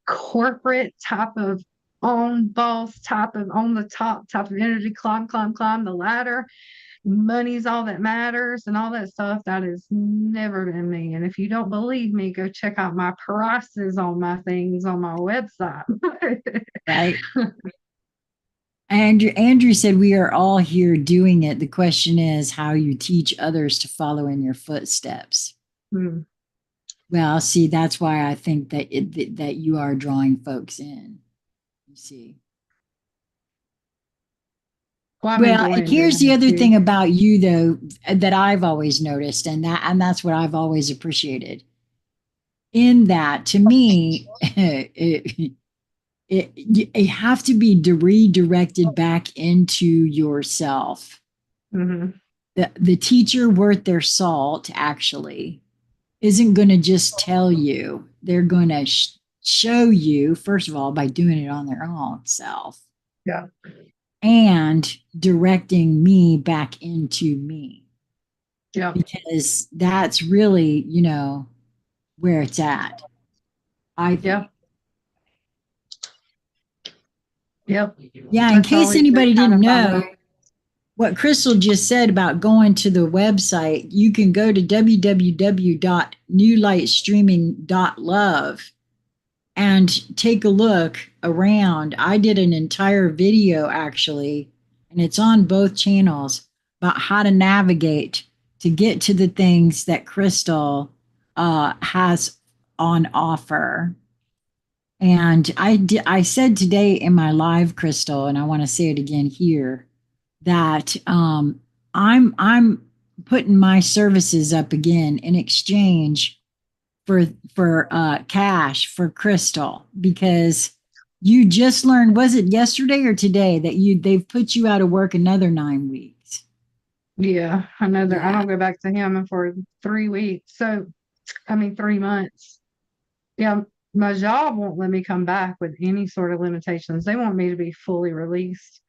S2: corporate type of own boss type of on the top type of energy, climb the ladder, money's all that matters and all that stuff. That has never been me. And if you don't believe me, go check out my prices on my things on my website.
S1: Right. Andrew said, we are all here doing it. The question is how you teach others to follow in your footsteps.
S2: Hmm.
S1: Well, see, that's why I think that that you are drawing folks in. You see.
S2: Well, I'm
S1: Well, and
S2: enjoying
S1: here's
S2: doing
S1: the
S2: it
S1: other
S2: too.
S1: thing about you though that I've always noticed, and that's what I've always appreciated. In that, to me, it have to be redirected back into yourself.
S2: Hmm.
S1: The teacher worth their salt actually isn't going to just tell you. They're going to show you, first of all, by doing it on their own self
S2: Yeah.
S1: and directing me back into me,
S2: Yeah.
S1: because that's really, where it's at, I
S2: Yeah.
S1: think.
S2: Yep.
S1: Yeah, in
S2: That's
S1: case
S2: always been
S1: anybody
S2: kind
S1: didn't
S2: of my
S1: know,
S2: motive.
S1: what Krystle just said about going to the website, you can go to www.knewlightstreaminglove and take a look around. I did an entire video actually, and it's on both channels about how to navigate to get to the things that Krystle has on offer. And I said today in my live, Krystle, and I want to say it again here, that I'm putting my services up again in exchange for cash for Krystle, because you just learned, was it yesterday or today, that they've put you out of work another 9 weeks?
S2: Yeah. I
S1: Yeah,
S2: don't go back to him for 3 weeks. So, I mean, 3 months. Yeah. My job won't let me come back with any sort of limitations. They want me to be fully released.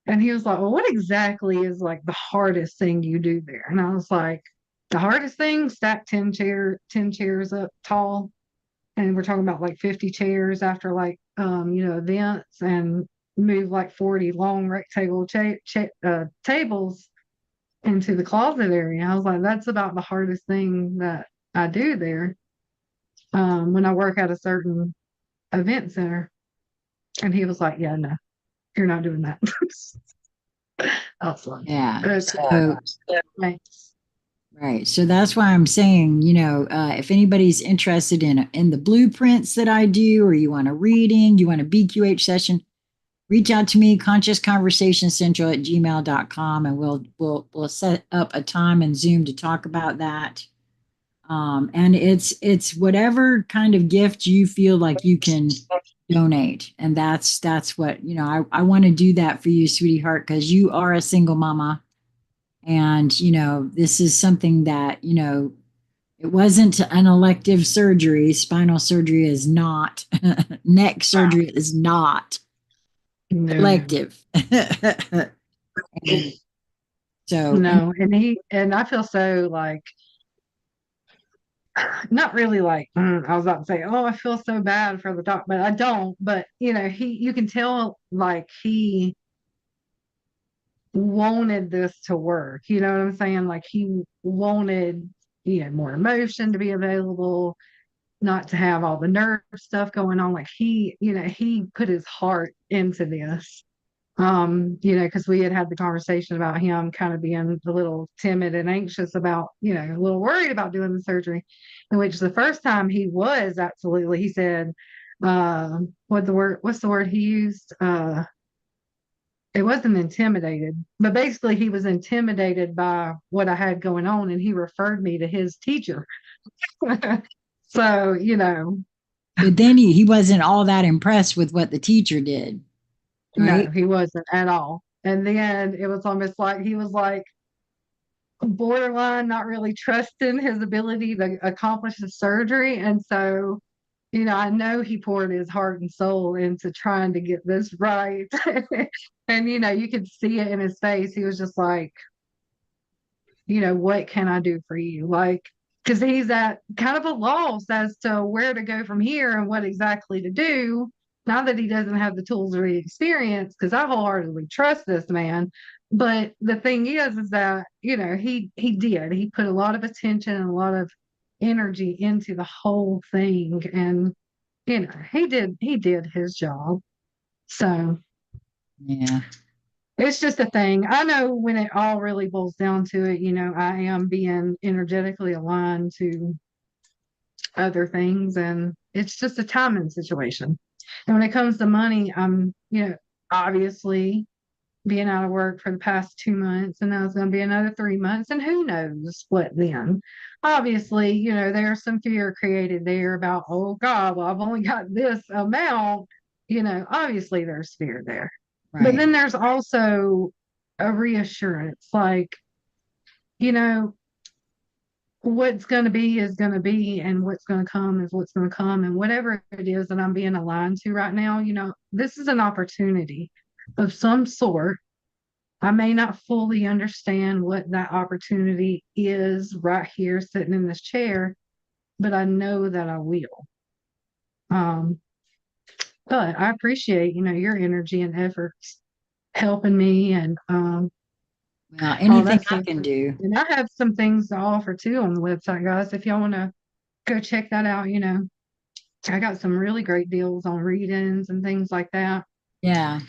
S2: And he was like, well, what exactly is like the hardest thing you do there? And I was like, the hardest thing, stack 10 chairs up tall. And we're talking about like 50 chairs after like, events, and move like 40 long rectangle tables into the closet area. I was like, that's about the hardest thing that I do there, when I work at a certain event center. And he was like, yeah, no, you're not doing that. I was like,
S1: yeah.
S2: okay,
S1: So
S2: thanks.
S1: right. So that's why I'm saying, if anybody's interested in the blueprints that I do, or you want a reading, you want a BQH session, reach out to me, consciousconversationscentral@gmail.com, and we'll set up a time and Zoom to talk about that. And it's whatever kind of gift you feel like you can donate, and that's what I want to do that for you, sweetie heart, because you are a single mama, And, this is something that, it wasn't an elective surgery. Spinal surgery is not, neck surgery is not
S2: No,
S1: elective. And so, and
S2: no. And I feel so like, not really like, I was about to say, oh, I feel so bad for the doc, but I don't. But, you can tell like he wanted this to work. You know what I'm saying? Like he wanted, more emotion to be available, not to have all the nerve stuff going on. Like he put his heart into this. Because we had the conversation about him kind of being a little timid and anxious about, a little worried about doing the surgery, in which the first time he was absolutely, he said, what's the word he used? It wasn't intimidated, but basically he was intimidated by what I had going on, and he referred me to his teacher. So,
S1: but then he wasn't all that impressed with what the teacher did,
S2: no,
S1: right?
S2: he wasn't at all. And then it was almost like he was like borderline, not really trusting his ability to accomplish the surgery. And so, I know he poured his heart and soul into trying to get this right. And, you could see it in his face. He was just like, what can I do for you? Like, because he's at kind of a loss as to where to go from here and what exactly to do. Not that he doesn't have the tools or the experience, because I wholeheartedly trust this man. But the thing is that, he put a lot of attention and a lot of energy into the whole thing. And, he did his job. So
S1: Yeah.
S2: it's just a thing. I know when it all really boils down to it, I am being energetically aligned to other things, and it's just a timing situation. And when it comes to money, I'm, obviously being out of work for the past 2 months, and now it's going to be another 3 months, and who knows what then. Obviously, there's some fear created there about, oh God, well, I've only got this amount. Obviously there's fear there. But
S1: Right.
S2: then there's also a reassurance, like, you know, what's going to be is going to be, and what's going to come is what's going to come. And whatever it is that I'm being aligned to right now, this is an opportunity of some sort. I may not fully understand what that opportunity is right here sitting in this chair, but I know that I will. Um, but I appreciate, your energy and efforts helping me, and
S1: Well,
S2: all
S1: anything
S2: that
S1: I
S2: stuff.
S1: can do.
S2: And I have some things to offer too on the website, guys. If y'all want to go check that out, I got some really great deals on readings and things like that.
S1: Yeah.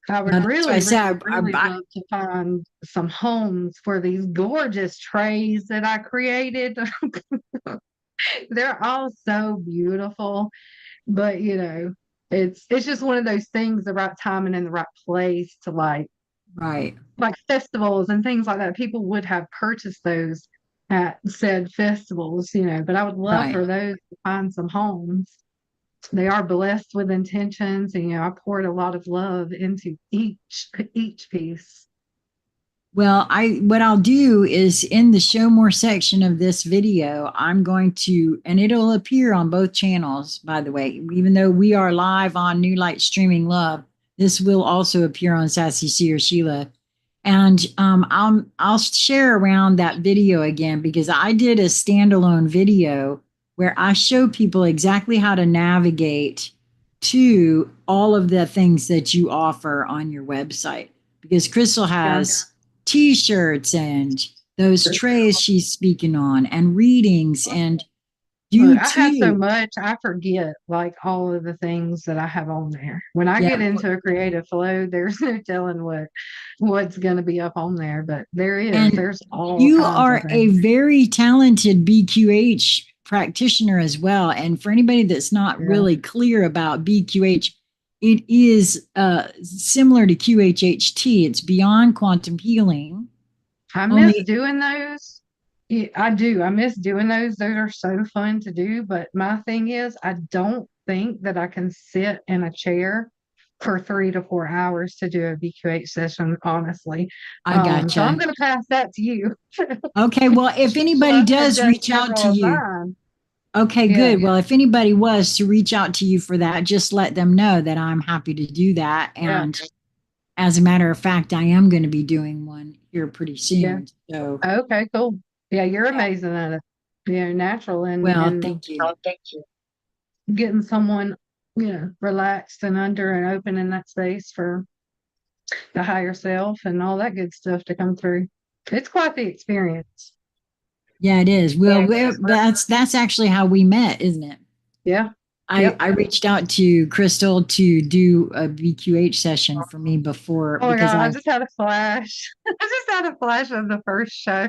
S2: I would
S1: No, that's why I
S2: really,
S1: say
S2: really, really
S1: I
S2: love to find some homes for these gorgeous trays that I created. They're all so beautiful, but it's just one of those things, the right timing and the right place to
S1: right.
S2: like festivals and things like that. People would have purchased those at said festivals, but I would love
S1: Right.
S2: for those to find some homes. They are blessed with intentions, and I poured a lot of love into each piece.
S1: Well, I what I'll do is in the show more section of this video, I'm going to, and it'll appear on both channels, by the way, even though we are live on New Light Streaming Love, this will also appear on Sassy Seer Sheila. And I'll share around that video again because I did a standalone video where I show people exactly how to navigate to all of the things that you offer on your website. Because Krystle
S2: Yeah.
S1: has t-shirts and those trays she's speaking on and readings, and
S2: Look,
S1: you
S2: I have so
S1: too.
S2: much, I forget like all of the things that I have on there. When I
S1: Yeah.
S2: get into a creative flow, there's no telling what's going to be up on there, but there is.
S1: And
S2: There's all
S1: you
S2: kinds of
S1: are a
S2: things.
S1: very talented BQH practitioner as well. And for anybody that's not
S2: Yeah.
S1: really clear about BQH, it is similar to QHHT. It's beyond quantum healing.
S2: I miss
S1: Only
S2: doing those. Yeah, I do. I miss doing those. Those are so fun to do. But my thing is, I don't think that I can sit in a chair for 3 to 4 hours to do a BQH session, honestly.
S1: I
S2: So I'm
S1: gotcha.
S2: going to pass that to you.
S1: Okay, well, if anybody
S2: Plus, I've
S1: does
S2: done
S1: reach out
S2: several
S1: to
S2: of
S1: you,
S2: mine.
S1: okay,
S2: Yeah,
S1: good. Well, if anybody was to reach out to you for that, just let them know that I'm happy to do that.
S2: yeah,
S1: And as a matter of fact, I am going to be doing one here pretty
S2: yeah.
S1: soon. So,
S2: Okay, cool. Yeah, you're
S1: yeah.
S2: amazing at it. Natural
S1: Well,
S2: and
S1: thank you.
S2: getting someone, relaxed and under and open in that space for the higher self and all that good stuff to come through. It's quite the experience.
S1: Yeah, it is. Well, that's actually how we met, isn't it?
S2: Yeah.
S1: I
S2: Yep.
S1: reached out to Krystle to do a BQH session for me before
S2: Oh my
S1: because
S2: God, I
S1: I
S2: just had a flash. I just had a flash of the first show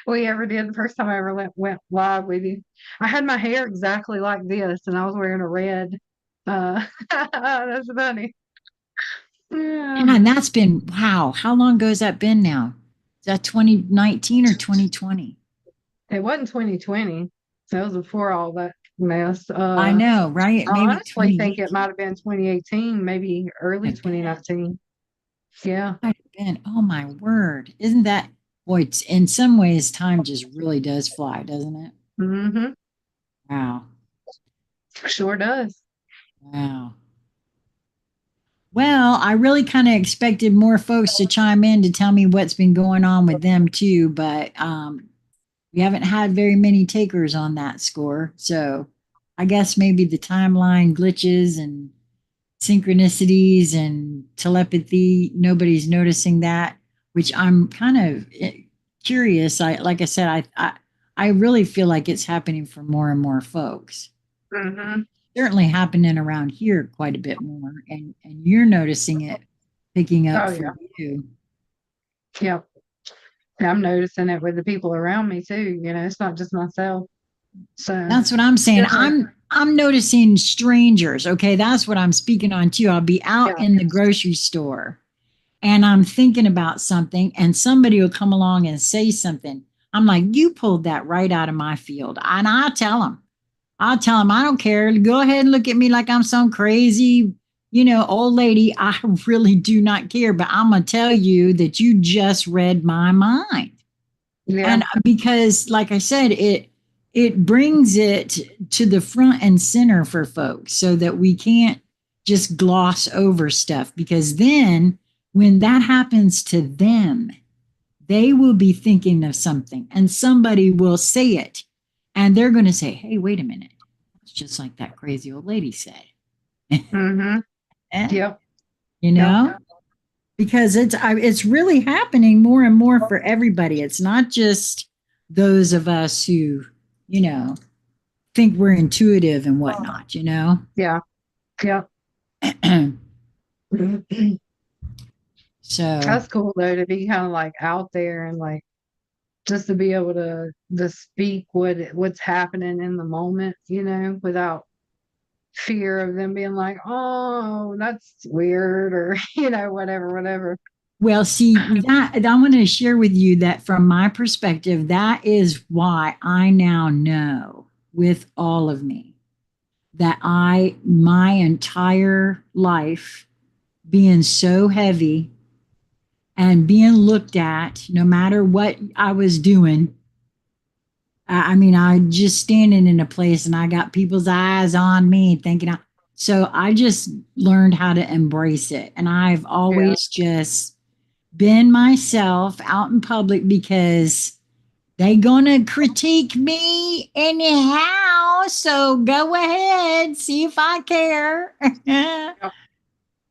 S2: we ever did, the first time I ever went live with you. I had my hair exactly like this and I was wearing a red. That's funny. Yeah.
S1: yeah, and that's been wow. How long ago has that been now? Is that 2019 or 2020?
S2: It wasn't 2020. That was before all that mess.
S1: I know, right?
S2: I
S1: Maybe
S2: honestly think it
S1: 2018.
S2: might have been 2018, maybe early
S1: Have been.
S2: 2019. Yeah.
S1: Might have been. Oh my word. Isn't that boy, it's, in some ways time just really does fly, doesn't it?
S2: Mm-hmm.
S1: Wow.
S2: Sure does.
S1: Wow. Well, I really kind of expected more folks to chime in to tell me what's been going on with them too, but we haven't had very many takers on that score. So I guess maybe the timeline glitches and synchronicities and telepathy, nobody's noticing that, which I'm kind of curious. Like I said, I really feel like it's happening for more and more folks.
S2: Mm-hmm.
S1: Certainly happening around here quite a bit more, and you're noticing it picking up
S2: Oh,
S1: for
S2: yeah.
S1: you.
S2: Yeah. I'm noticing it with the people around me too. It's not just myself. So,
S1: That's what I'm saying.
S2: definitely.
S1: I'm noticing strangers. Okay, that's what I'm speaking on too. I'll be out
S2: Yeah.
S1: in the grocery store and I'm thinking about something, and somebody will come along and say something. I'm like, you pulled that right out of my field. And I'll tell them, I don't care. Go ahead and look at me like I'm some crazy, old lady. I really do not care. But I'm going to tell you that you just read my mind.
S2: Yeah.
S1: And because, like I said, it brings it to the front and center for folks so that we can't just gloss over stuff, because then when that happens to them, they will be thinking of something and somebody will say it and they're going to say, hey, wait a minute, it's just like that crazy old lady said.
S2: Mm-hmm.
S1: Eh,
S2: Yep.
S1: you
S2: Yep.
S1: know because it's really happening more and more for everybody. It's not just those of us who you know think we're intuitive and whatnot.
S2: Yeah. Yep.
S1: So
S2: That's cool though to be kind of like out there and like just to be able to speak what's happening in the moment, without fear of them being like, oh, that's weird or whatever, whatever.
S1: well, see, that I want to share with you that from my perspective, that is why I now know with all of me that my entire life being so heavy and being looked at, no matter what I was doing. I mean, I just standing in a place and I got people's eyes on me thinking, so I just learned how to embrace it. And I've
S2: Yeah.
S1: always just been myself out in public because they gonna critique me anyhow. So go ahead, see if I care.
S2: Yep.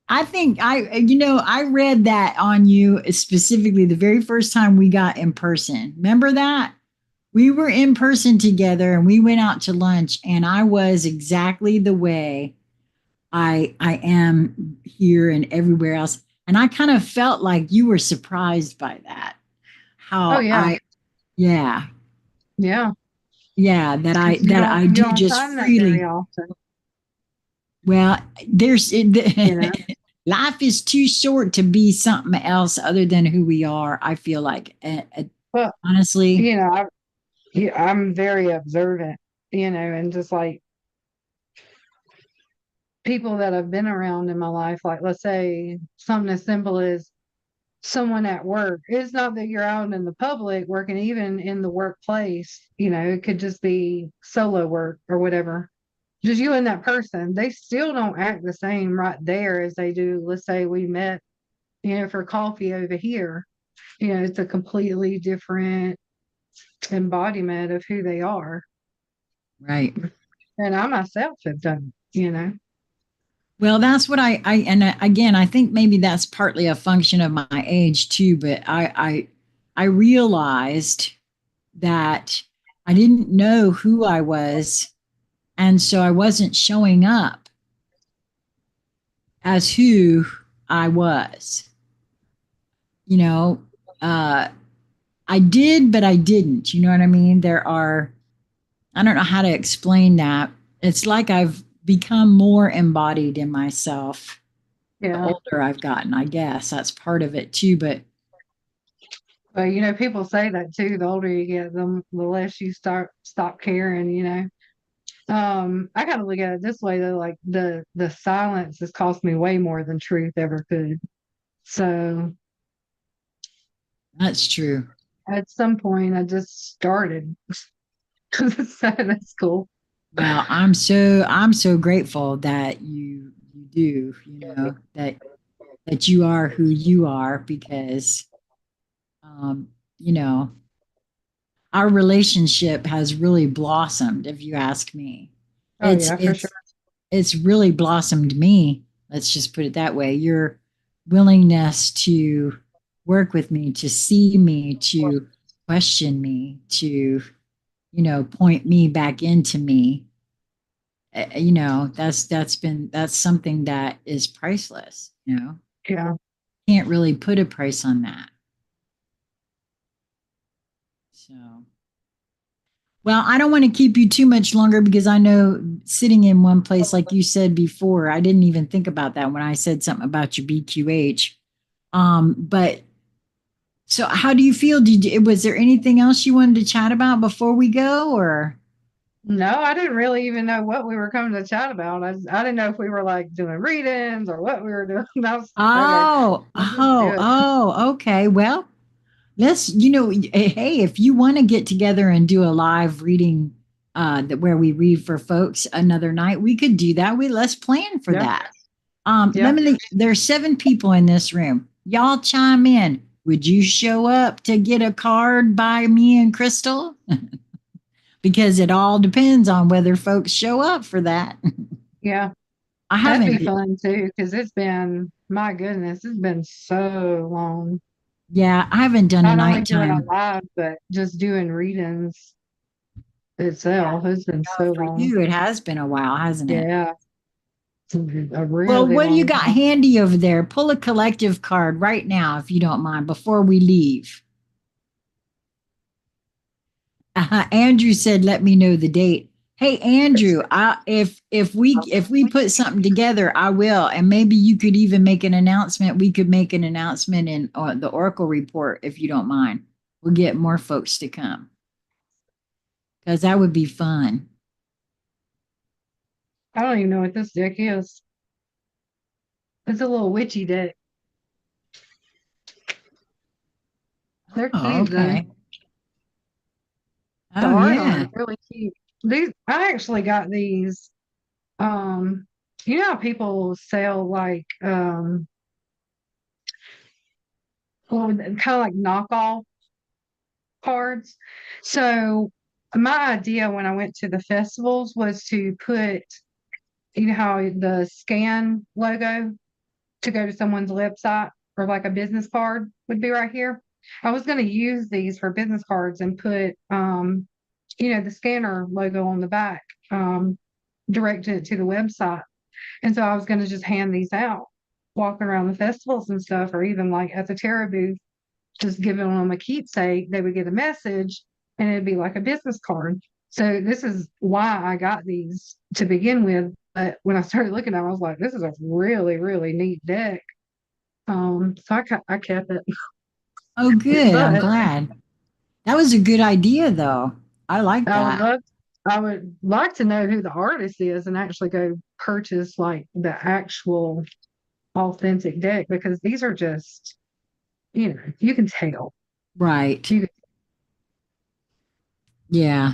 S1: I think I read that on you specifically the very first time we got in person. Remember that? We were in person together and we went out to lunch, and I was exactly the way I am here and everywhere else. And I kind of felt like you were surprised by that.
S2: Oh
S1: How
S2: yeah.
S1: I yeah,
S2: Yeah.
S1: yeah, that I
S2: 'Cause you
S1: that
S2: don't
S1: I
S2: you
S1: do
S2: don't
S1: just
S2: find that very
S1: freely.
S2: often,
S1: Well, there's
S2: you know.
S1: life is too short to be something else other than who we are. I feel like,
S2: But
S1: honestly,
S2: I'm very observant, and just like people that I've been around in my life, like let's say something as simple as someone at work. It's not that you're out in the public working, even in the workplace, it could just be solo work or whatever. Just you and that person, they still don't act the same right there as they do. Let's say we met, for coffee over here. It's a completely different embodiment of who they are.
S1: Right.
S2: And I myself have done,
S1: Well, that's what again, I think maybe that's partly a function of my age too, but I realized that I didn't know who I was. And so I wasn't showing up as who I was. You know, uh, I did, but I didn't. You know what I mean? I don't know how to explain that. It's like I've become more embodied in myself the
S2: yeah.
S1: older I've gotten. I guess that's part of it too. But
S2: But people say that too. The older you get, the less you stop caring. I kind of look at it this way though, like the silence has cost me way more than truth ever could. So
S1: that's true.
S2: at some point, I just started. So that's cool.
S1: Well, I'm so grateful that you do, that you are who you are because um, you know, our relationship has really blossomed, if you ask me.
S2: Oh
S1: It's
S2: yeah, for sure.
S1: it's really blossomed me. Let's just put it that way. Your willingness to work with me, to see me, to question me, to, point me back into me. That's something that is priceless.
S2: Yeah.
S1: Can't really put a price on that. So, well, I don't want to keep you too much longer because I know sitting in one place, like you said before, I didn't even think about that when I said something about your BQH. But so how do you feel? Was there anything else you wanted to chat about before we go or?
S2: No, I didn't really even know what we were coming to chat about. I didn't know if we were like doing readings or what we were doing. I was okay.
S1: Oh,
S2: Let's just do
S1: oh,
S2: it.
S1: oh, okay. Well, hey, if you want to get together and do a live reading where we read for folks another night, we could do that. Let's plan for
S2: Yeah.
S1: that.
S2: Yeah.
S1: There's 7 people in this room. Y'all chime in. Would you show up to get a card by me and Krystle? Because it all depends on whether folks show up for that.
S2: Yeah.
S1: I
S2: That'd be
S1: haven't.
S2: fun too, because it's been, my goodness, it's been so long.
S1: Yeah, I haven't done a
S2: Not only doing a
S1: nighttime.
S2: live, but just doing readings itself. It's been so
S1: For
S2: long.
S1: you, it has been a while, hasn't it?
S2: Yeah. It's a
S1: Well,
S2: really
S1: what do you
S2: long
S1: got
S2: time.
S1: handy over there? Pull a collective card right now, if you don't mind, before we leave. Andrew said, "Let me know the date." Hey, Andrew, if we put something together, I will, and maybe you could even make an announcement. We could make an announcement in the Oracle report, if you don't mind. We'll get more folks to come because that would be fun.
S2: I don't even know what this deck is. It's a little witchy deck. They're
S1: Oh,
S2: cute though.
S1: okay.
S2: The
S1: Oh,
S2: art on
S1: yeah.
S2: it's really cute. These I actually got these. Um, you know how people sell like well, kind of like knockoff cards. So my idea when I went to the festivals was to put, how the scan logo to go to someone's website or like a business card would be right here. I was going to use these for business cards and put, the scanner logo on the back, directed it to the website. And so I was going to just hand these out, walking around the festivals and stuff, or even like at the tarot booth, just giving them a keepsake. They would get a message and it'd be like a business card. So this is why I got these to begin with. But when I started looking at them, I was like, this is a really, really neat deck. So I kept it.
S1: Oh, good. I'm
S2: But
S1: glad. That was a good idea, though. I like
S2: I would
S1: that.
S2: love, I would like to know who the artist is and actually go purchase like the actual authentic deck because these are just, you can tell.
S1: Right.
S2: You
S1: Yeah.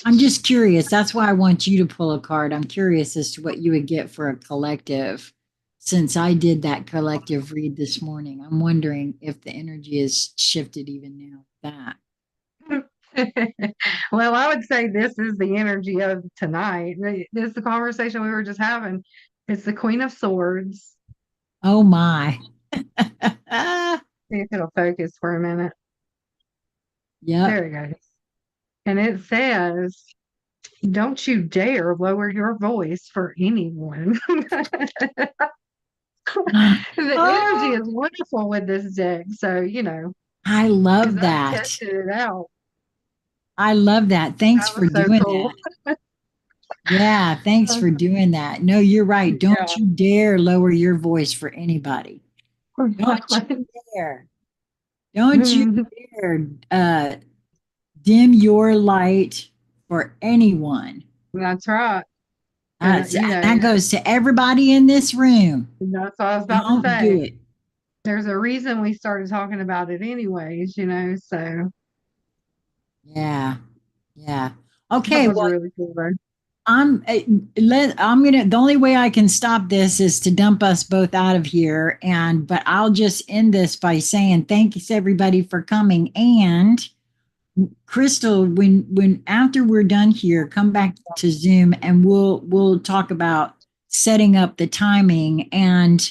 S1: I'm just curious. That's why I want you to pull a card. I'm curious as to what you would get for a collective. Since I did that collective read this morning, I'm wondering if the energy has shifted even now with that.
S2: well, I would say this is the energy of tonight. This is the conversation we were just having. It's the Queen of Swords.
S1: Oh my.
S2: See if it'll focus for a minute.
S1: Yep.
S2: There it goes. And it says, don't you dare lower your voice for anyone. The energy
S1: Oh,
S2: is wonderful with this deck. So,
S1: I
S2: because
S1: love
S2: I
S1: that.
S2: tested it out.
S1: I love that. Thanks
S2: That
S1: for
S2: was so
S1: doing
S2: cool.
S1: that. Yeah, thanks for doing that. No, you're right. Don't
S2: Yeah.
S1: you dare lower your voice for anybody. Don't you dare. Don't you dare dim your light for anyone.
S2: That's right. And,
S1: That goes to everybody in this room.
S2: that's what I was about to
S1: Don't do
S2: say.
S1: it.
S2: There's a reason we started talking about it anyways. So
S1: Yeah. Yeah.
S2: that
S1: Okay.
S2: was
S1: Well,
S2: really cool though.
S1: I'm gonna the only way I can stop this is to dump us both out of here. But I'll just end this by saying thanks everybody for coming. And Krystle, when after we're done here, come back to Zoom and we'll talk about setting up the timing. And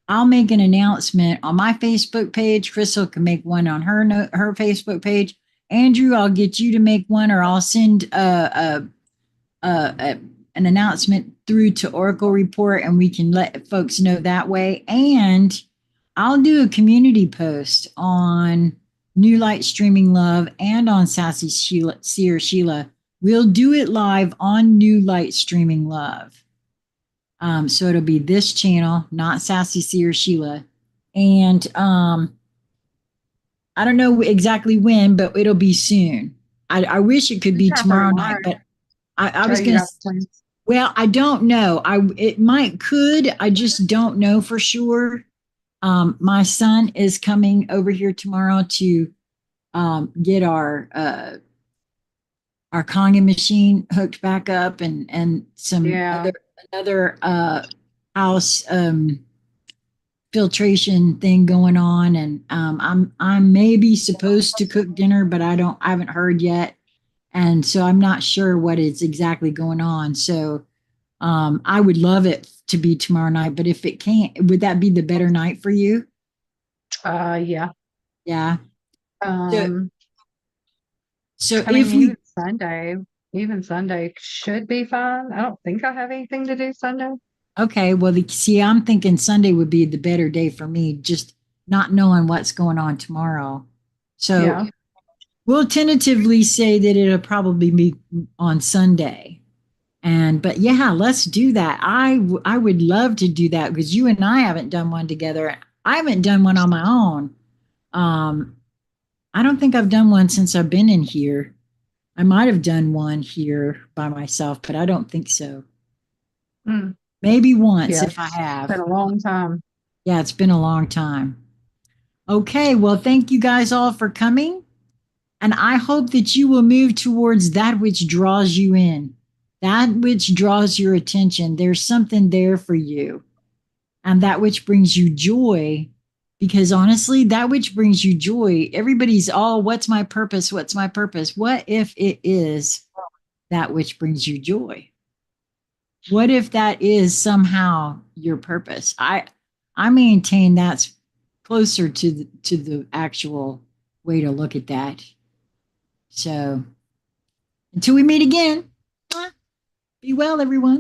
S1: I'll make an announcement on my Facebook page. Krystle can make one on her Facebook page. Andrew, I'll get you to make one, or I'll send an announcement through to Oracle Report, and we can let folks know that way. And I'll do a community post on New Light Streaming Love and on Sassy Sheila, Seer Sheila. We'll do it live on New Light Streaming Love. So it'll be this channel, not Sassy Seer Sheila. And I don't know exactly when, but it'll be soon. I wish it could
S2: It's
S1: be
S2: time for
S1: tomorrow night,
S2: tomorrow.
S1: but I
S2: Oh,
S1: was
S2: you
S1: going to.
S2: got plans.
S1: Well, I don't know. Could. I just don't know for sure. My son is coming over here tomorrow to get our Kangen machine hooked back up, and some
S2: Yeah.
S1: other house filtration thing going on. And I'm maybe supposed to cook dinner, but I haven't heard yet, and so I'm not sure what is exactly going on. So I would love it to be tomorrow night, but if it can't, would that be the better night for you?
S2: Yeah.
S1: Yeah. So,
S2: Um,
S1: so
S2: I mean,
S1: if we,
S2: even Sunday should be fine. I don't think I have anything to do Sunday.
S1: okay, well, see, I'm thinking Sunday would be the better day for me, just not knowing what's going on tomorrow. So
S2: Yeah.
S1: we'll tentatively say that it'll probably be on Sunday. But yeah, let's do that. I would love to do that because you and I haven't done one together. I haven't done one on my own. Um, I don't think I've done one since I've been in here. I might have done one here by myself, but I don't think so.
S2: Mm,
S1: Maybe once
S2: yeah.
S1: if I
S2: It's been
S1: have.
S2: a long time.
S1: Yeah, it's been a long time. Okay, well, thank you guys all for coming. And I hope that you will move towards that which draws you in, that which draws your attention. There's something there for you, and that which brings you joy. Because honestly, that which brings you joy, everybody's all, what's my purpose? What's my purpose? What if it is that which brings you joy? What if that is somehow your purpose? I maintain that's closer to the actual way to look at that. So until we meet again, be well, everyone.